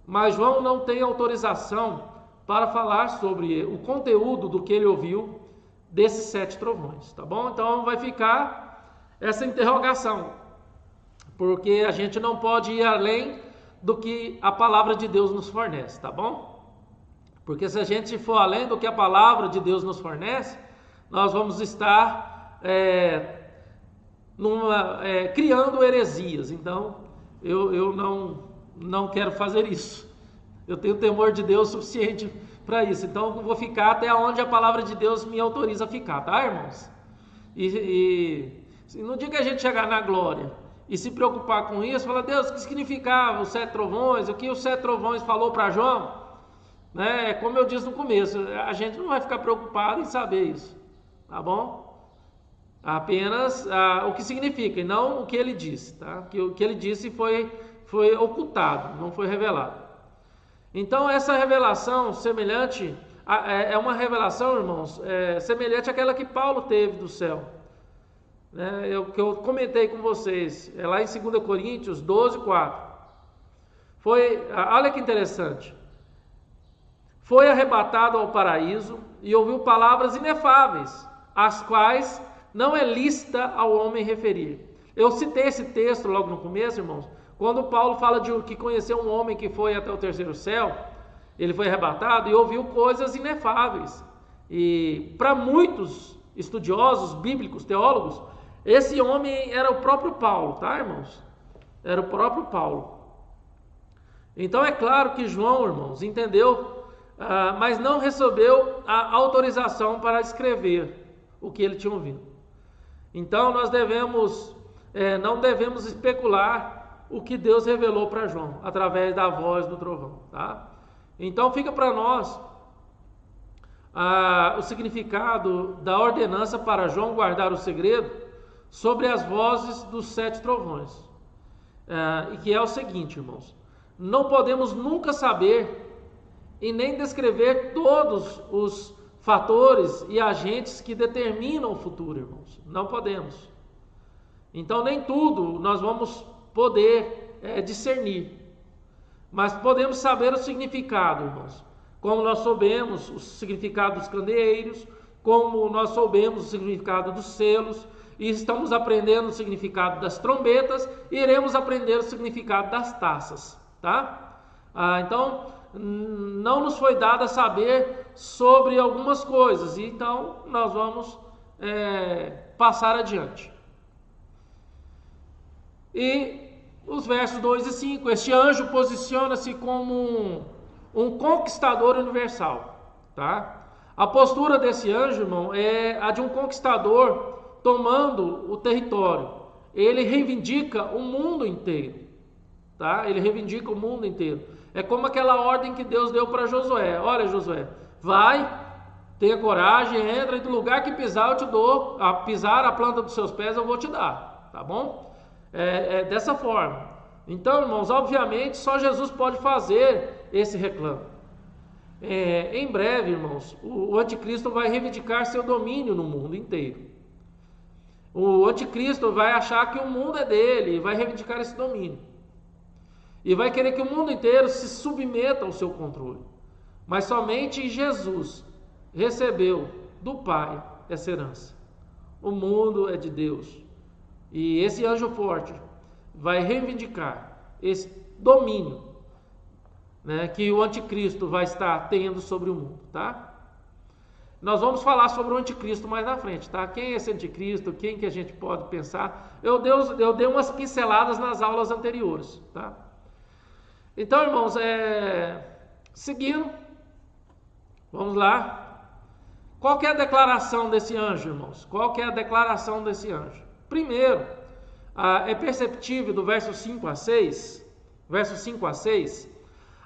mas João não tem autorização para falar sobre o conteúdo do que ele ouviu desses 7 trovões, tá bom? Então vai ficar essa interrogação, porque a gente não pode ir além do que a palavra de Deus nos fornece, tá bom? Porque se a gente for além do que a palavra de Deus nos fornece, nós vamos estar criando heresias. Então, eu não quero fazer isso. Eu tenho temor de Deus suficiente para isso. Então, eu vou ficar até onde a palavra de Deus me autoriza a ficar, tá, irmãos? E no dia que a gente chegar na glória e se preocupar com isso, falar: Deus, o que significava os 7 trovões? O que os 7 trovões falou para João? Né? Como eu disse no começo, a gente não vai ficar preocupado em saber isso, tá bom? Apenas o que significa e não o que ele disse, tá? Que o que ele disse foi ocultado, não foi revelado. Então essa revelação semelhante é uma revelação, irmãos, semelhante àquela que Paulo teve do céu, né? Que eu comentei com vocês, lá em 2 Coríntios 12:4. Olha que interessante. Foi arrebatado ao paraíso e ouviu palavras inefáveis, as quais não é lícita ao homem referir. Eu citei esse texto logo no começo, irmãos, quando Paulo fala de que conheceu um homem que foi até o 3º céu. Ele foi arrebatado e ouviu coisas inefáveis. E para muitos estudiosos bíblicos, teólogos, esse homem era o próprio Paulo, tá, irmãos? Era o próprio Paulo. Então é claro que João, irmãos, entendeu, mas não recebeu a autorização para escrever o que ele tinha ouvido. Então nós não devemos especular o que Deus revelou para João através da voz do trovão, tá? Então fica para nós o significado da ordenança para João guardar o segredo sobre as vozes dos 7 trovões, e que é o seguinte, irmãos: não podemos nunca saber e nem descrever todos os fatores e agentes que determinam o futuro, irmãos. Não podemos. Então nem tudo nós vamos poder discernir, mas podemos saber o significado, irmãos. Como nós soubemos o significado dos candeeiros, como nós soubemos o significado dos selos, e estamos aprendendo o significado das trombetas, e iremos aprender o significado das taças, tá? Então, não nos foi dado a saber sobre algumas coisas, e então nós vamos passar adiante. E os versos 2 e 5, este anjo posiciona-se como um conquistador universal, tá? A postura desse anjo, irmão, é a de um conquistador tomando o território. Ele reivindica o mundo inteiro, tá? Ele reivindica o mundo inteiro. É como aquela ordem que Deus deu para Josué: olha, Josué, vai, tenha coragem, entra, e do lugar que pisar eu te dou, pisar a planta dos seus pés eu vou te dar, tá bom? Dessa forma. Então, irmãos, obviamente só Jesus pode fazer esse reclamo. Em breve, irmãos, o anticristo vai reivindicar seu domínio no mundo inteiro. O anticristo vai achar que o mundo é dele e vai reivindicar esse domínio. E vai querer que o mundo inteiro se submeta ao seu controle. Mas somente Jesus recebeu do Pai essa herança. O mundo é de Deus. E esse anjo forte vai reivindicar esse domínio, né, que o anticristo vai estar tendo sobre o mundo, tá? Nós vamos falar sobre o anticristo mais na frente, tá? Quem é esse anticristo? Quem que a gente pode pensar? Eu dei umas pinceladas nas aulas anteriores, tá? Então, irmãos, seguindo, vamos lá. Qual que é a declaração desse anjo, irmãos? Qual que é a declaração desse anjo? Primeiro, é perceptível do verso 5 a 6,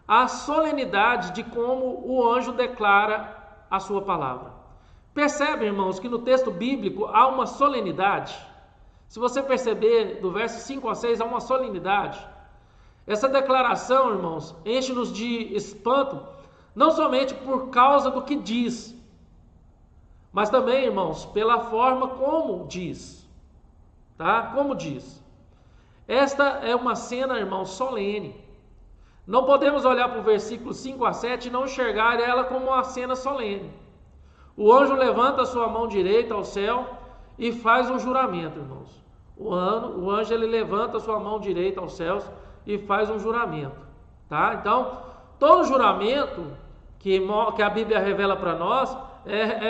a solenidade de como o anjo declara a sua palavra. Percebe, irmãos, que no texto bíblico há uma solenidade? Se você perceber, do verso 5 a 6, há uma solenidade. Essa declaração, irmãos, enche-nos de espanto, não somente por causa do que diz, mas também, irmãos, pela forma como diz. Tá? Como diz. Esta é uma cena, irmãos, solene. Não podemos olhar para o versículo 5 a 7 e não enxergar ela como uma cena solene. O anjo levanta a sua mão direita ao céu e faz um juramento, irmãos. O anjo ele levanta a sua mão direita aos céus e faz um juramento. Tá? Então, todo juramento que a Bíblia revela para nós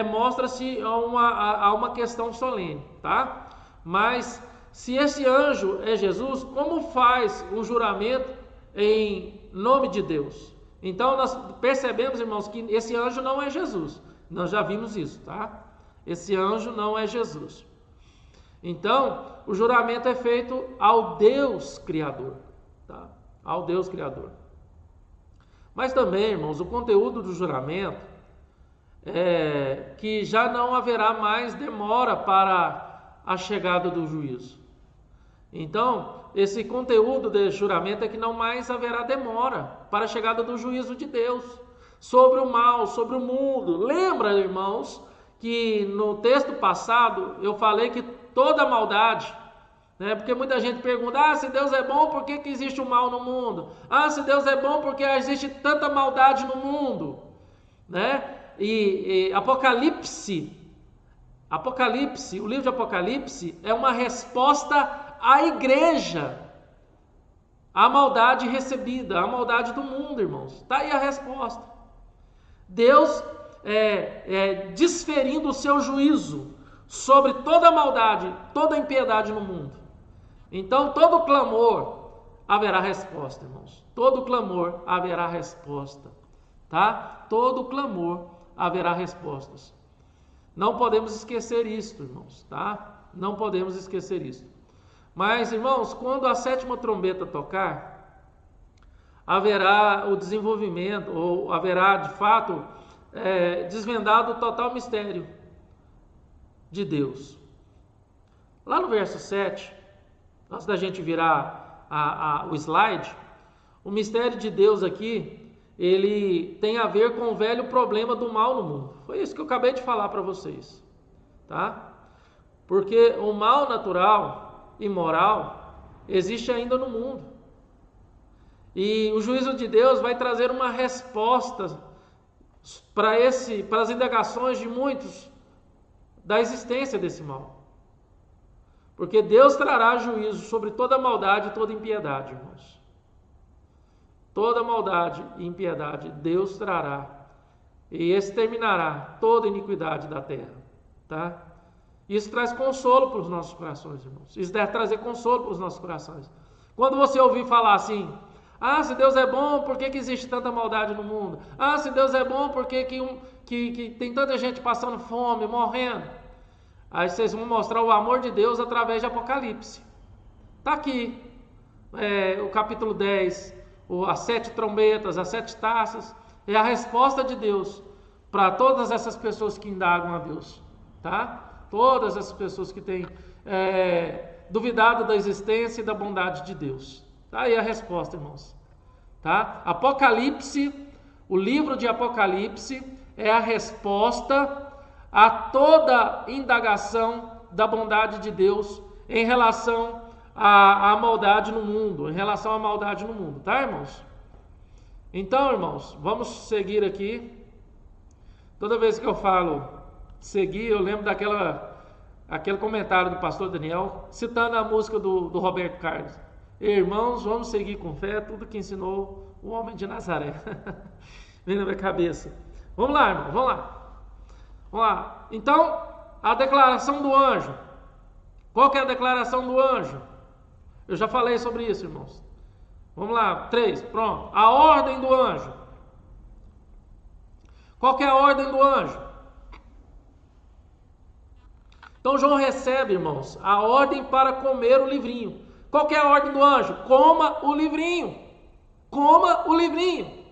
mostra-se a uma questão solene. Tá? Mas, se esse anjo é Jesus, como faz um juramento em nome de Deus? Então nós percebemos, irmãos, que esse anjo não é Jesus. Nós já vimos isso, tá? Esse anjo não é Jesus. Então, o juramento é feito ao Deus Criador, tá? Ao Deus Criador. Mas também, irmãos, o conteúdo do juramento é que já não haverá mais demora para a chegada do juízo. Então, esse conteúdo de juramento é que não mais haverá demora para a chegada do juízo de Deus sobre o mal, sobre o mundo. Lembra, irmãos, que no texto passado eu falei que toda maldade, né? Porque muita gente pergunta, se Deus é bom, por que existe o mal no mundo? Se Deus é bom, porque existe tanta maldade no mundo, né? E Apocalipse, o livro de Apocalipse é uma resposta à igreja, à maldade recebida, à maldade do mundo, irmãos. Está aí a resposta. Deus desferindo o seu juízo sobre toda a maldade, toda a impiedade no mundo. Então, todo clamor haverá resposta, irmãos. Todo clamor haverá resposta, tá? Todo clamor haverá respostas. Não podemos esquecer isto, irmãos, tá? Não podemos esquecer isso. Mas, irmãos, quando a sétima trombeta tocar, haverá o desenvolvimento, ou haverá, de fato, desvendado o total mistério de Deus. Lá no verso 7, antes da gente virar o slide, o mistério de Deus aqui, ele tem a ver com o velho problema do mal no mundo. Foi isso que eu acabei de falar para vocês, tá? Porque o mal natural e moral existe ainda no mundo. E o juízo de Deus vai trazer uma resposta para as indagações de muitos da existência desse mal. Porque Deus trará juízo sobre toda maldade e toda impiedade, irmãos. Toda maldade e impiedade Deus trará e exterminará toda iniquidade da terra, tá? Isso traz consolo para os nossos corações, irmãos. Isso deve trazer consolo para os nossos corações. Quando você ouvir falar assim, se Deus é bom, por que existe tanta maldade no mundo? Se Deus é bom, por que tem tanta gente passando fome, morrendo? Aí vocês vão mostrar o amor de Deus através de Apocalipse. Está aqui, o capítulo 10, as 7 trombetas, as 7 taças, é a resposta de Deus para todas essas pessoas que indagam a Deus, tá? Todas essas pessoas que têm duvidado da existência e da bondade de Deus. Tá aí a resposta, irmãos. Tá? Apocalipse, o livro de Apocalipse é a resposta a toda indagação da bondade de Deus em relação à maldade no mundo, tá, irmãos? Então, irmãos, vamos seguir aqui. Toda vez que eu falo seguir, eu lembro aquele comentário do pastor Daniel, citando a música do Roberto Carlos. Irmãos, vamos seguir com fé tudo que ensinou o homem de Nazaré. Vem na minha cabeça. Vamos lá, irmão, vamos lá. Então, a declaração do anjo. Qual que é a declaração do anjo? Eu já falei sobre isso, irmãos. Vamos lá, 3, pronto. A ordem do anjo. Qual que é a ordem do anjo? Então João recebe, irmãos, a ordem para comer o livrinho. Qual que é a ordem do anjo? Coma o livrinho. Coma o livrinho.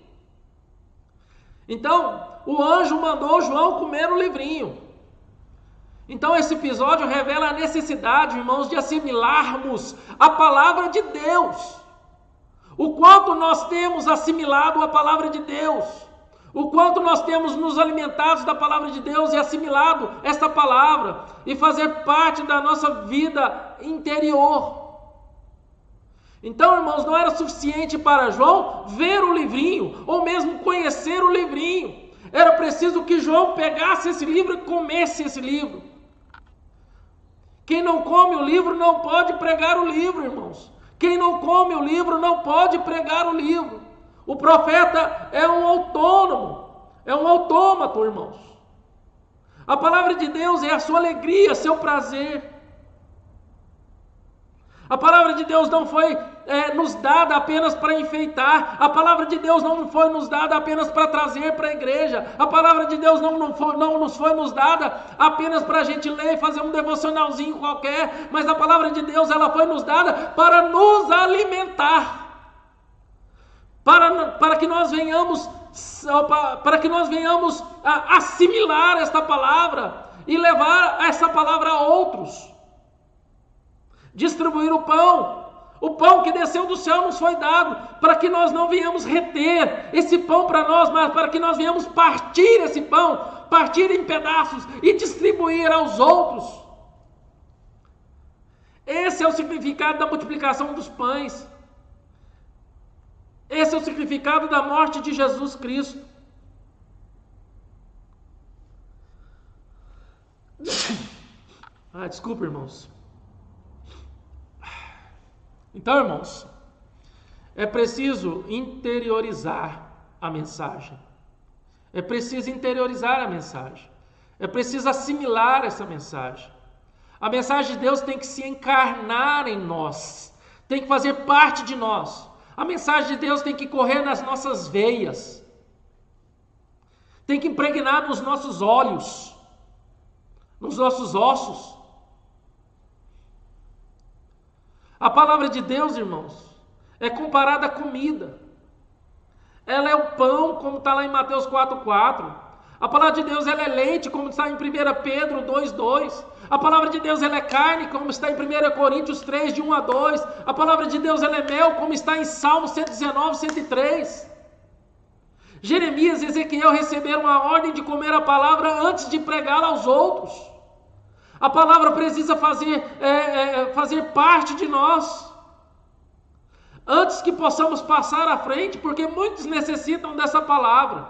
Então, o anjo mandou João comer o livrinho. Então esse episódio revela a necessidade, irmãos, de assimilarmos a palavra de Deus. O quanto nós temos assimilado a palavra de Deus. O quanto nós temos nos alimentado da palavra de Deus e assimilado esta palavra e fazer parte da nossa vida interior. Então, irmãos, não era suficiente para João ver o livrinho ou mesmo conhecer o livrinho. Era preciso que João pegasse esse livro e comesse esse livro. Quem não come o livro não pode pregar o livro, irmãos. Quem não come o livro não pode pregar o livro. O profeta é um autônomo, é um autômato, irmãos. A palavra de Deus é a sua alegria, seu prazer. A palavra de Deus não foi nos dada apenas para enfeitar. A palavra de Deus não foi nos dada apenas para trazer para a igreja. A palavra de Deus não nos foi nos dada apenas para a gente ler e fazer um devocionalzinho qualquer. Mas a palavra de Deus, ela foi nos dada para nos alimentar. Para que nós venhamos assimilar esta palavra e levar essa palavra a outros. Distribuir o pão que desceu do céu nos foi dado, para que nós não venhamos reter esse pão para nós, mas para que nós venhamos partir esse pão, partir em pedaços e distribuir aos outros. Esse é o significado da multiplicação dos pães. Esse é o significado da morte de Jesus Cristo. Desculpa, irmãos. Então, irmãos, é preciso interiorizar a mensagem. É preciso interiorizar a mensagem. É preciso assimilar essa mensagem. A mensagem de Deus tem que se encarnar em nós. Tem que fazer parte de nós. A mensagem de Deus tem que correr nas nossas veias. Tem que impregnar nos nossos olhos, nos nossos ossos. A palavra de Deus, irmãos, é comparada à comida. Ela é o pão, como está lá em Mateus 4,4. A palavra de Deus, ela é leite, como está em 1 Pedro 2,2. A palavra de Deus, ela é carne, como está em 1 Coríntios 3, de 1 a 2. A palavra de Deus, ela é mel, como está em Salmo 119, 103. Jeremias e Ezequiel receberam a ordem de comer a palavra antes de pregá-la aos outros. A palavra precisa fazer parte de nós, antes que possamos passar à frente, porque muitos necessitam dessa palavra.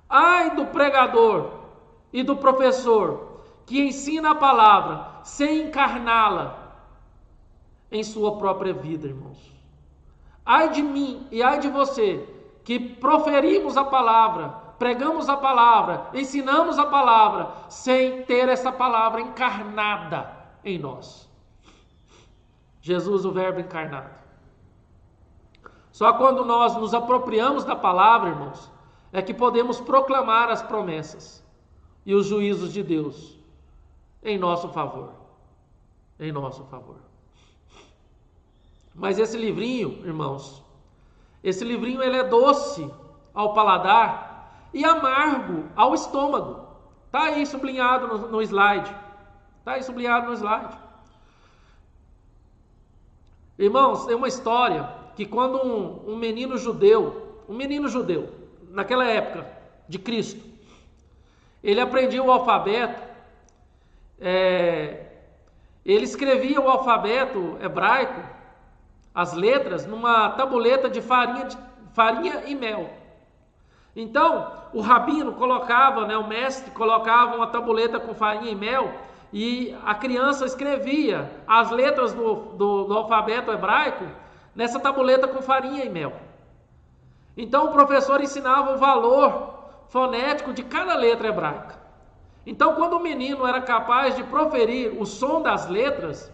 Ai do pregador e do professor que ensina a palavra sem encarná-la em sua própria vida, irmãos. Ai de mim e ai de você que proferimos a palavra, pregamos a palavra, ensinamos a palavra, sem ter essa palavra encarnada em nós. Jesus, o verbo encarnado. Só quando nós nos apropriamos da palavra, irmãos, é que podemos proclamar as promessas e os juízos de Deus em nosso favor. Em nosso favor. Mas esse livrinho, irmãos, esse livrinho ele é doce ao paladar e amargo ao estômago. Está aí sublinhado no slide. Está aí sublinhado no slide. Irmãos, tem uma história que quando um menino judeu, naquela época de Cristo, ele aprendia o alfabeto ele escrevia o alfabeto hebraico, as letras, numa tabuleta de farinha e mel. Então, o rabino colocava, o mestre colocava uma tabuleta com farinha e mel e a criança escrevia as letras do alfabeto hebraico nessa tabuleta com farinha e mel. Então, o professor ensinava o valor fonético de cada letra hebraica. Então, quando o menino era capaz de proferir o som das letras,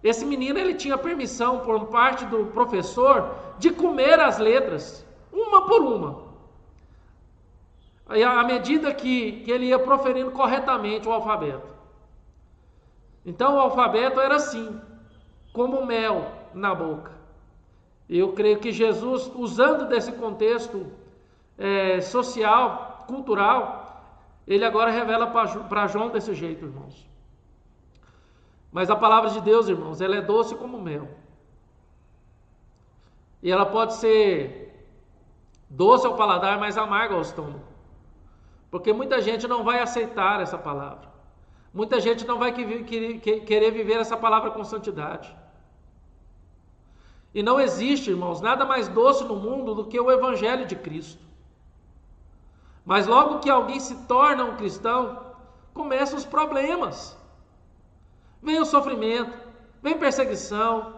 esse menino ele tinha permissão por parte do professor de comer as letras, uma por uma. À medida que ele ia proferindo corretamente o alfabeto. Então o alfabeto era assim, como mel na boca. Eu creio que Jesus, usando desse contexto social, cultural, ele agora revela para João desse jeito, irmãos. Mas a palavra de Deus, irmãos, ela é doce como mel. E ela pode ser doce ao paladar, mas amarga ao estômago. Porque muita gente não vai aceitar essa palavra. Muita gente não vai querer viver essa palavra com santidade. E não existe, irmãos, nada mais doce no mundo do que o Evangelho de Cristo. Mas logo que alguém se torna um cristão, começam os problemas. Vem o sofrimento, vem perseguição.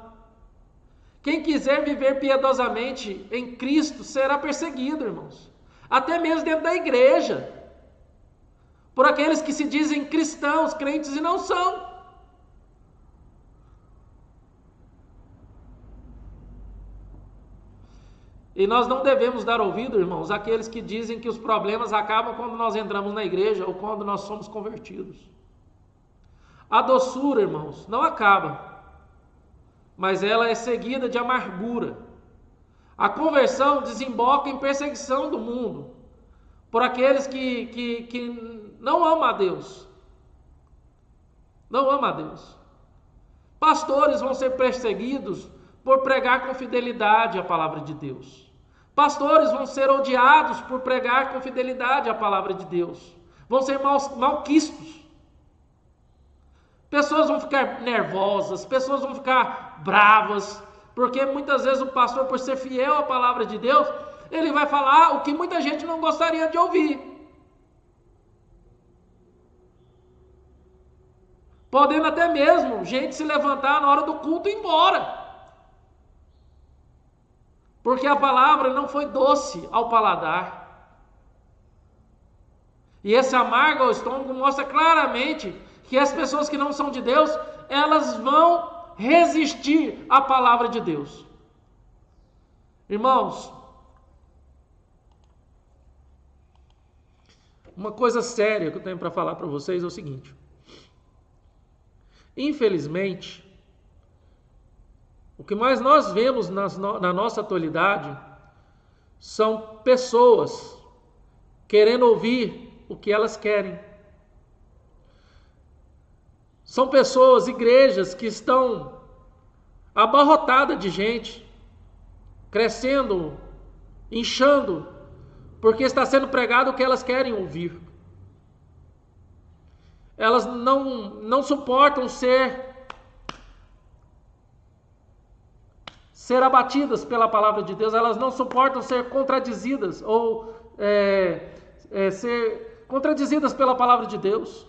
Quem quiser viver piedosamente em Cristo será perseguido, irmãos. Até mesmo dentro da igreja. Por aqueles que se dizem cristãos, crentes e não são. E nós não devemos dar ouvido, irmãos, àqueles que dizem que os problemas acabam quando nós entramos na igreja ou quando nós somos convertidos. A doçura, irmãos, não acaba, mas ela é seguida de amargura. A conversão desemboca em perseguição do mundo, por aqueles que não amam a Deus. Não amam a Deus. Pastores vão ser perseguidos por pregar com fidelidade a palavra de Deus. Pastores vão ser odiados por pregar com fidelidade a palavra de Deus. Vão ser malquistos. Pessoas vão ficar nervosas, pessoas vão ficar bravas, porque muitas vezes o pastor, por ser fiel à palavra de Deus, ele vai falar o que muita gente não gostaria de ouvir. Podendo até mesmo gente se levantar na hora do culto e ir embora. Porque a palavra não foi doce ao paladar. E esse amargo ao estômago mostra claramente que as pessoas que não são de Deus, elas vão resistir à palavra de Deus. Irmãos, uma coisa séria que eu tenho para falar para vocês é o seguinte. Infelizmente, o que mais nós vemos na nossa atualidade são pessoas querendo ouvir o que elas querem. São pessoas, igrejas que estão abarrotadas de gente, crescendo, inchando, porque está sendo pregado o que elas querem ouvir. Elas não suportam ser abatidas pela palavra de Deus, elas não suportam ser contradizidas ou ser contradizidas pela palavra de Deus.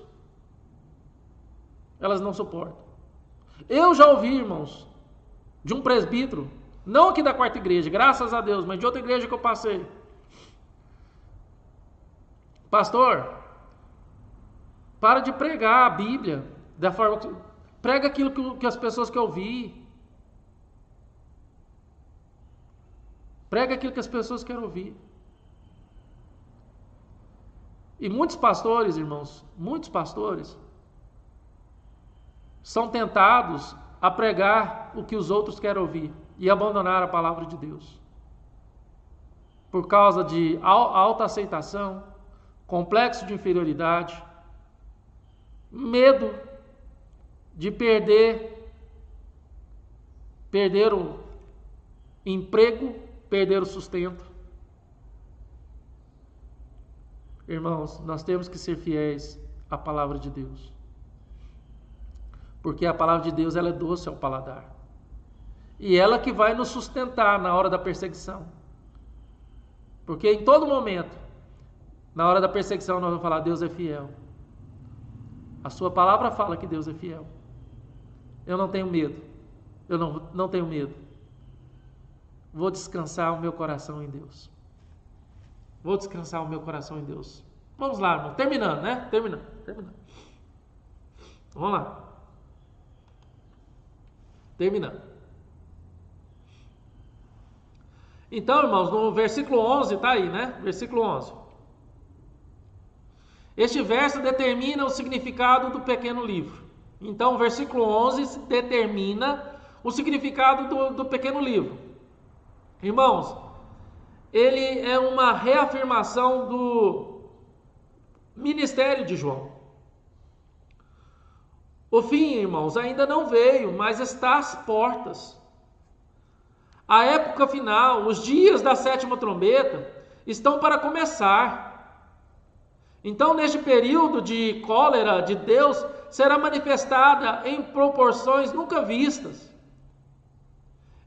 Elas não suportam. Eu já ouvi, irmãos, de um presbítero, não aqui da quarta igreja, graças a Deus, mas de outra igreja que eu passei. Pastor, para de pregar a Bíblia da forma que... Prega aquilo que as pessoas querem ouvir. Prega aquilo que as pessoas querem ouvir. E muitos pastores, irmãos, muitos pastores são tentados a pregar o que os outros querem ouvir e abandonar a palavra de Deus. Por causa de autoaceitação, complexo de inferioridade, medo de perder o emprego, perder o sustento. Irmãos, nós temos que ser fiéis à palavra de Deus. Porque a palavra de Deus, ela é doce ao paladar. E ela que vai nos sustentar na hora da perseguição. Porque em todo momento, na hora da perseguição, nós vamos falar: Deus é fiel. A sua palavra fala que Deus é fiel. Eu não tenho medo. Eu não tenho medo. Vou descansar o meu coração em Deus. Vou descansar o meu coração em Deus. Vamos lá, irmão. Terminando, né? Terminando. Vamos lá. Terminando. Então, irmãos, no versículo 11, tá aí, né? Versículo 11. Este verso determina o significado do pequeno livro. Então, o versículo 11 determina o significado do pequeno livro. Irmãos, ele é uma reafirmação do ministério de João. O fim, irmãos, ainda não veio, mas está às portas. A época final, os dias da sétima trombeta, estão para começar. Então, neste período de cólera de Deus, será manifestada em proporções nunca vistas.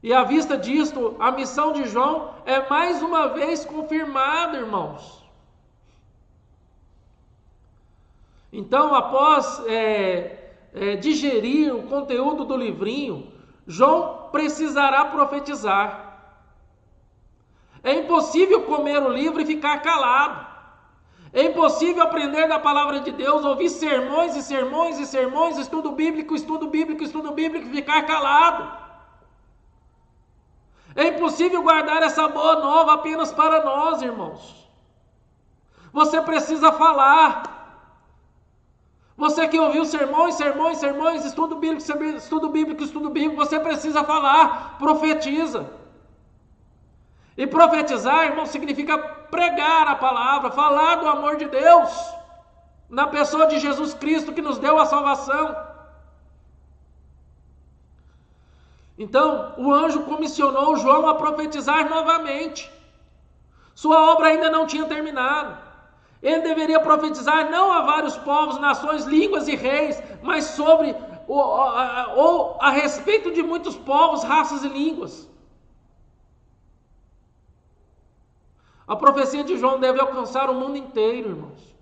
E à vista disto, a missão de João é mais uma vez confirmada, irmãos. Então, após digerir o conteúdo do livrinho, João precisará profetizar. É impossível comer o livro e ficar calado. É impossível aprender da palavra de Deus, ouvir sermões e sermões e sermões, estudo bíblico e ficar calado. É impossível guardar essa boa nova apenas para nós, irmãos. Você precisa falar. Você que ouviu sermões, estudo bíblico, você precisa falar, profetiza. E profetizar, irmão, significa pregar a palavra, falar do amor de Deus, na pessoa de Jesus Cristo que nos deu a salvação. Então, o anjo comissionou João a profetizar novamente. Sua obra ainda não tinha terminado. Ele deveria profetizar não a vários povos, nações, línguas e reis, mas sobre ou a respeito de muitos povos, raças e línguas. A profecia de João deve alcançar o mundo inteiro, irmãos.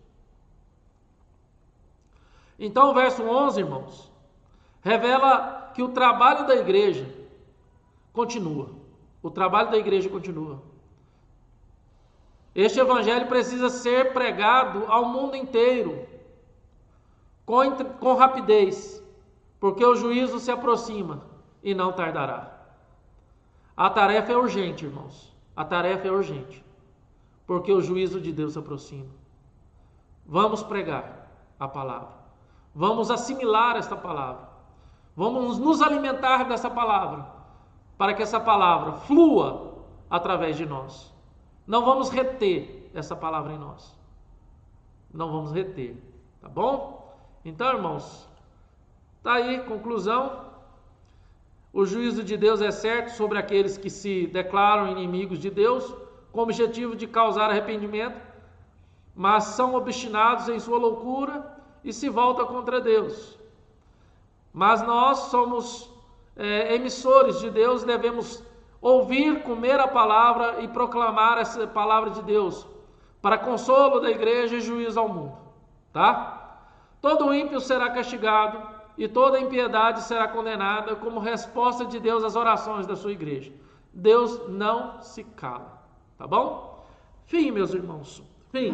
Então o verso 11, irmãos, revela que o trabalho da igreja continua. O trabalho da igreja continua. Este evangelho precisa ser pregado ao mundo inteiro, com rapidez, porque o juízo se aproxima e não tardará. A tarefa é urgente, irmãos. A tarefa é urgente, porque o juízo de Deus se aproxima. Vamos pregar a palavra. Vamos assimilar esta palavra. Vamos nos alimentar dessa palavra, para que essa palavra flua através de nós. Não vamos reter essa palavra em nós. Não vamos reter, tá bom? Então, irmãos, tá aí, conclusão. O juízo de Deus é certo sobre aqueles que se declaram inimigos de Deus, com o objetivo de causar arrependimento, mas são obstinados em sua loucura e se voltam contra Deus. Mas nós somos emissores de Deus, devemos ouvir, comer a palavra e proclamar essa palavra de Deus, para consolo da igreja e juízo ao mundo, tá? Todo ímpio será castigado e toda impiedade será condenada como resposta de Deus às orações da sua igreja. Deus não se cala, tá bom? Fim, meus irmãos, fim.